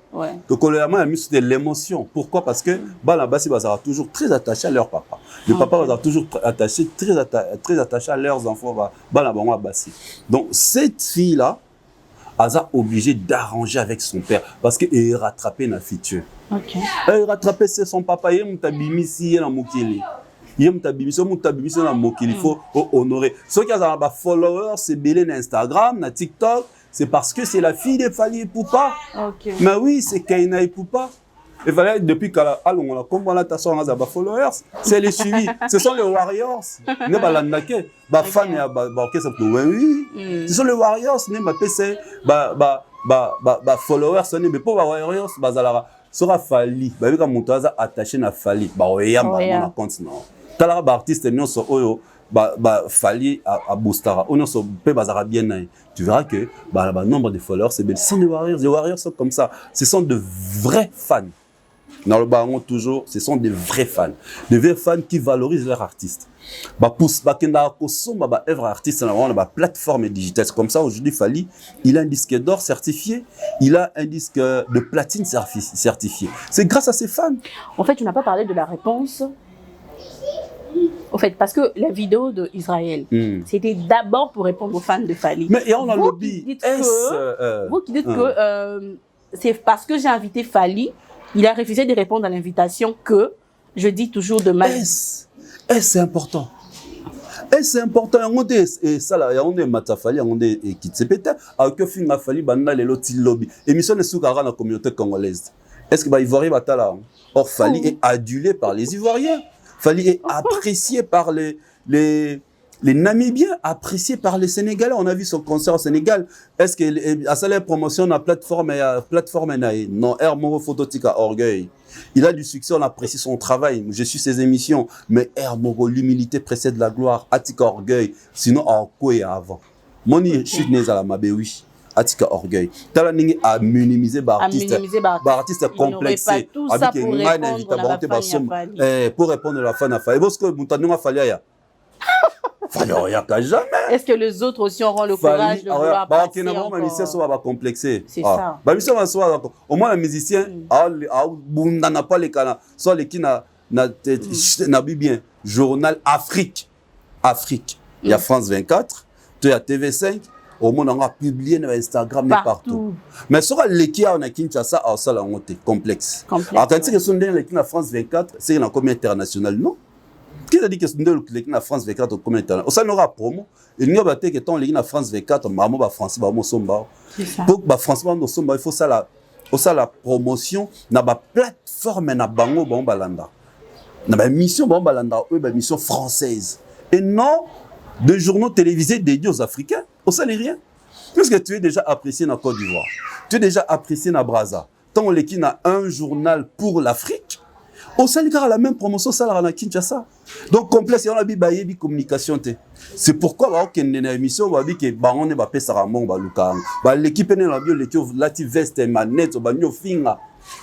Speaker 2: C'est l'émotion. Pourquoi? Parce que Balabasi va toujours très attaché à leur papa. Le papa va toujours très attaché à leurs enfants. Donc cette fille-là, elle a obligé d'arranger avec son père parce qu'elle est rattrapée dans la future. Elle est rattrapée, c'est son papa. Il faut honorer. Ceux qui ont des followers, c'est belé sur Instagram, sur TikTok, c'est parce que c'est la fille de Fally Ipupa.
Speaker 1: Ok.
Speaker 2: Mais oui, c'est Kaina Ipupa. Et voilà, depuis qu'on a comme on a ta soeur, on a followers, c'est les suivis. Ce sont les Warriors. Ne pas l'andake. Bah fan et bah orchestre pour oui. Ce sont les Warriors. Ne pas PC. Bah followers. Ne pas pour Warriors. Bah zalara. Sera Fally. Bah vu comme mon toit attaché na Fally. Bah oya bah on a compte non. T'as là artiste non so oyo. Bah Fally à Boostara. On a so pe bazara bien naï. Tu verras que bah nombre de followers c'est bien. Ce sont des Warriors. Les Warriors sont comme ça. Ce sont de vrais fans. Dans le baron toujours, ce sont des vrais fans qui valorisent leurs artistes. Bah pousse, bah kenda kosomba bah œuvre artiste na ba plateforme digitale. Comme ça aujourd'hui Fally, il a un disque d'or certifié, il a un disque de platine certifié. C'est grâce à ses fans.
Speaker 1: En fait, tu n'as pas parlé de la réponse. En fait, parce que la vidéo d'Israël, c'était d'abord pour répondre aux fans de Fally.
Speaker 2: Mais et on a lobby.
Speaker 1: Vous qui dites que c'est parce que j'ai invité Fally. Il a refusé de répondre à l'invitation que je dis toujours de mal.
Speaker 2: C'est important. C'est important. Et ça là, on est Matafali, on est qui c'est peut-être avec que finga Fally banda les lotis lobby. Émission de Soukara dans la communauté congolaise. Est-ce que bah Ivoirien bata là? Or Fally est adulé par les Ivoiriens. Fally est apprécié par les Namibiens, apprécié par les Sénégalais. On a vu son concert au Sénégal. Est-ce qu'il a la promotion à plateforme non, Hermoro Phototica Orgueil. Il a du succès, on apprécie son travail. Je suis ses émissions. Mais Hermoro, l'humilité précède la gloire. Atika Orgueil. Sinon, en quoi avant? Moni chute nez à la mabé, oui. Atika Orgueil. Tala ningi a minimiser artiste complexé. Pour répondre à la fan à Fally. Parce que Moutanouga Fally ya. Jamais.
Speaker 1: Est-ce que les autres aussi auront le courage de vouloir passer encore?
Speaker 2: Complexé.
Speaker 1: C'est ça.
Speaker 2: Au moins, les musiciens, n'a pas les canaux. Soit les qui n'a bien. Journal Afrique. Il y a France 24, il y a TV5. Au moins, on a publié sur Instagram partout. Mais sur les qui on a Kinshasa, ça la honte complexe. Alors, tandis que sur les qui na France 24, c'est un commun international, non? Qui a dit que c'est la France 24 au commun international? Ça n'aura promo. Il n'y a pas que tant la France 24, maman va France va somba. Pour que France va somba, il faut ça la promotion na ba plateforme na bango bon balanda. Na ba mission bon balanda, mission française. Et non de journaux télévisés dédiés aux Africains. Ça n'est rien. Puisque tu es déjà apprécié dans Côte d'Ivoire. Tu es déjà apprécié dans Brazza. Tant l'équipe a un journal pour l'Afrique. Au Sénégal a la même promotion ça la Kinshasa. Donc complexe on a bi communication té. C'est pourquoi on a une émission on dit que on est ba pesa ramon ba lukang. Ba l'équipe est la bio l'équipe lati veste manette ba nyo finga.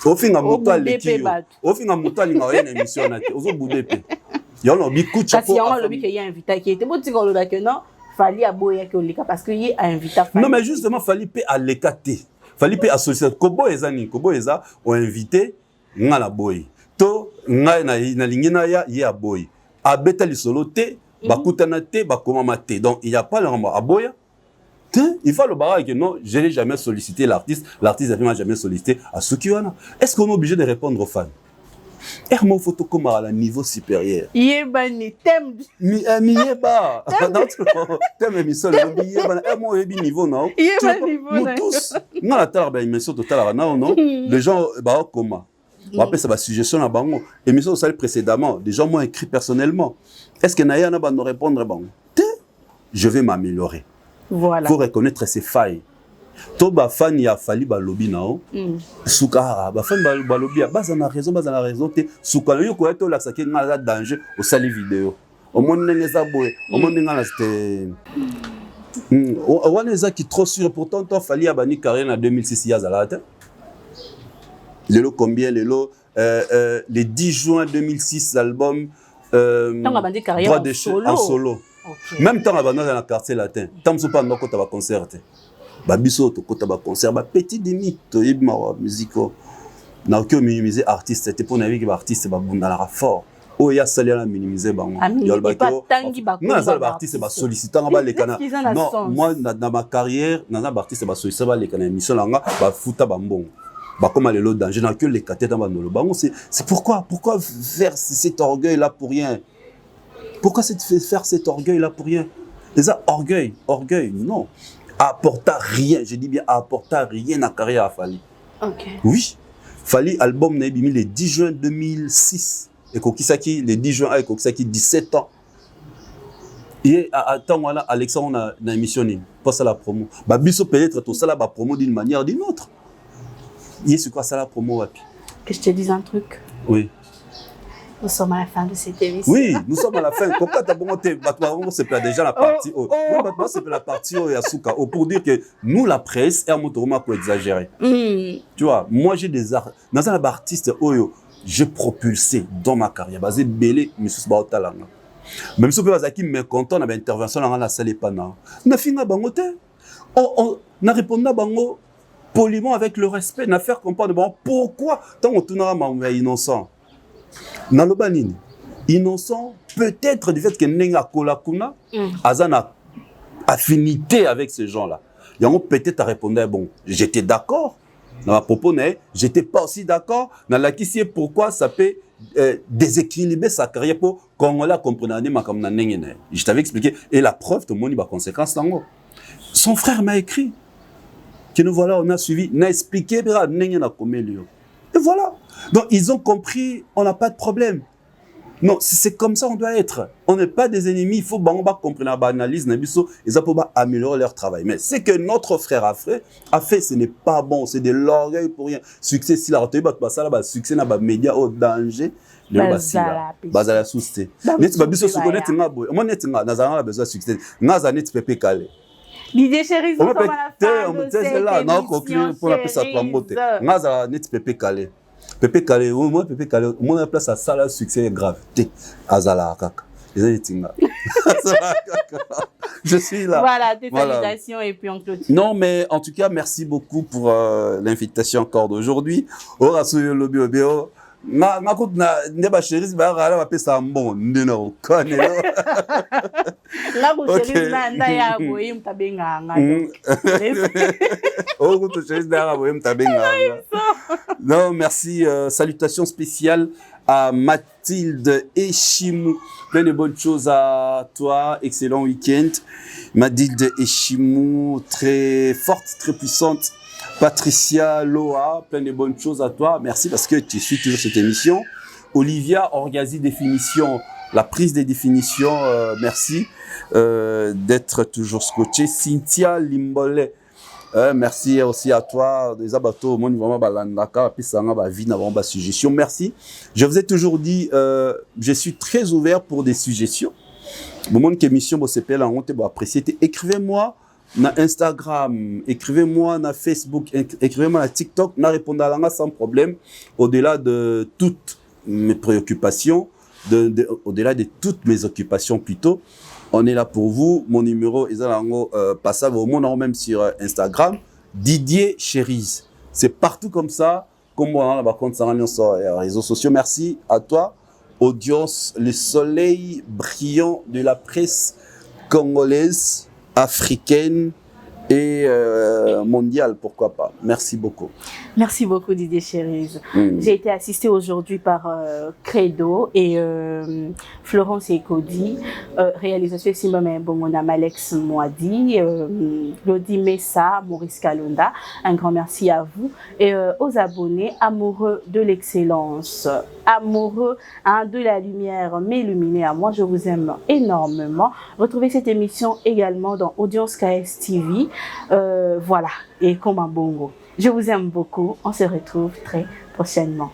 Speaker 2: O finga moto l'équipe. O finga moto li ngwa une émission na té. Ozo boudepe. Ya on bi coup chapeau.
Speaker 1: Parce qu'il y a lobby qui a invité qui était bon tu ko loba que non Fally a boya que lika parce que y a invité Fally.
Speaker 2: Non mais justement Fally pe à l'écaté. Fally pe associé Kobo ezani Kobo eza ont invité ngala boy. To ngai na lingina ya boy abeta lisolo te bakutana te bakomama te donc il y a pas le ramba aboya te il faut le barrage que non je n'ai jamais sollicité l'artiste n'a jamais sollicité à Sukiwana. Est-ce qu'on est obligé de répondre aux fans? Hermo photo comme à la niveau supérieur
Speaker 1: yebani thème
Speaker 2: yeba thème émission yeba hermo yebi niveau non nous tous non la tala ba émission totale non les gens ba comment après ça va suggestion à bango émission ça précédemment des gens m'ont écrit personnellement est-ce que Naya va nous répondre bon je vais m'améliorer
Speaker 1: voilà
Speaker 2: faut reconnaître ses failles to ba fan ya Fally ba lobby nao suka ba fan ba lobby baza na raison te suka yo ko eto la saki ngala danger au sali vidéo au monde ngeza boy au monde ngala c'était on est qui trop sûr pourtant to Fally a bani carrière en 2006 ya zalata. Lelo combien Lelo les 10 juin 2006 l'album
Speaker 1: droit de
Speaker 2: en solo. Okay. Même temps dans le quartier latin. Tant que pas dans côté ba concert. Ba biso to côté ba concert ba petit demi to yebma musico. Na ko minimiser artiste c'était pour navi que artiste ba bundala fort. O ya salia na minimiser bango.
Speaker 1: Yo ba tangi ba ko.
Speaker 2: Non ça artiste ba sollicitant ba les kana. Non moi dans ma carrière dans un artiste ba sollicitant ba les kana émission là ba futa ba mbongo. Bah comme les lots danger dans que les cathètes dans le bango c'est pourquoi faire cet orgueil là pour rien? Pourquoi faire cet orgueil là pour rien? Les orgueil non apporta rien, je dis bien apporta rien à la carrière à Fally.
Speaker 1: Ok.
Speaker 2: Oui, Fally album n'a émis le 10 juin 2006 et Kokisaki le 10 juin avec Kokisaki 17 ans. Et attends voilà Alexandre on a émissionné pas ça la promo. Bah biso peut-être tout ça la promo d'une manière ou d'une autre. Et c'est quoi ça la promo wapi?
Speaker 1: Que je te dise un truc.
Speaker 2: Oui.
Speaker 1: Nous sommes à la fin de cette émission.
Speaker 2: Oui, nous sommes à la fin. Pourquoi t'as bon c'est déjà la partie c'est la partie Yasuka pour dire que nous la presse est un motoroma pour exagérer. Tu vois, moi j'ai des dans un artiste oyo j'ai propulsé dans ma carrière basé belé monsieur Baotalanga. Même si vous êtes mécontent dans l'intervention dans la salle pana. Na finga bango te. On a répondu à bango poliment avec le respect, n'a faire comprendre bon pourquoi tant on tournera ma innocent. Nalobanini innocent peut-être du fait que nenga kola kuna azana affinité avec ces gens-là. Et on peut-être à répondre bon, j'étais d'accord dans ma propos mais j'étais pas aussi d'accord dans la question pourquoi ça peut déséquilibrer sa carrière pour Congolais comprendre ma comme nengene. Je t'avais expliqué et la preuve tout le monde y va conséquence là. Son frère m'a écrit que nous voilà on a suivi, n'a expliqué bira nengena comme lui. Et voilà. Donc ils ont compris, on n'a pas de problème. Non, c'est comme ça on doit être. On n'est pas des ennemis, il faut comprendre la analyse, ils ont pour améliorer leur travail. Mais c'est que notre frère a fait, ce n'est pas bon, c'est de l'orgueil pour rien. Succès, si la retenue va passer là, succès n'a pas média au danger. Bazala souci. Net ba biso soukonet ngabo. Moi net nga nazanga besoin succès. Naza net pepe calé.
Speaker 1: L'idée chérie,
Speaker 2: on va la là, non conclure pour la personne à monter. Naza net pepe calé. Pepe calé, moi pepe calé, mon la place à ça là succès grave. Azala kaka. Je suis là.
Speaker 1: Voilà, des salutations et puis on clôture.
Speaker 2: Non, mais en tout cas, merci beaucoup pour l'invitation encore d'aujourd'hui. Ora soyo lobi obio. Na neba chérie ba rala ba pesa bon ndeno kone.
Speaker 1: La bo chérie na ya boye mtabenga nga.
Speaker 2: Oh go chérie na ya boye mtabenga. Non, merci, salutations spéciales à Mathilde Eshimou. Plein de bonnes choses à toi, excellent week-end. Mathilde Eshimou, très forte, très puissante. Patricia Loa, plein de bonnes choses à toi. Merci parce que tu suis toujours cette émission. Olivia Orgazi Définition, la prise des définitions, merci d'être toujours scotché. Cynthia Limbole, merci aussi à toi. Des abatos, moi, vraiment, balandaka, puis ça va vie, n'a suggestion. Merci. Je vous ai toujours dit, je suis très ouvert pour des suggestions. Au moment que l'émission, vous s'appelle, on va apprécier. Écrivez-moi. Na Instagram, écrivez-moi na Facebook, écrivez-moi na TikTok, na répondre à l'anga sans problème, au-delà de toutes mes préoccupations, au-delà de toutes mes occupations plutôt. On est là pour vous. Mon numéro est passable au monde, même sur Instagram, Didier Chérise. C'est partout comme ça, comme on a compte sur les réseaux sociaux. Merci à toi, audience, le soleil brillant de la presse congolaise, africaine et mondiale, pourquoi pas. Merci beaucoup.
Speaker 1: Merci beaucoup Didier Chérise. J'ai été assistée aujourd'hui par Credo et Florence Ekodi, réalisation ici même Bongonam Alex Moadi, Claudie Messa, Maurice Kalonda. Un grand merci à vous et aux abonnés amoureux de l'excellence, amoureux de la lumière, m'illuminer à moi. Je vous aime énormément. Retrouvez cette émission également dans Audience KS TV. Voilà, et comme un bongo. Je vous aime beaucoup. On se retrouve très prochainement.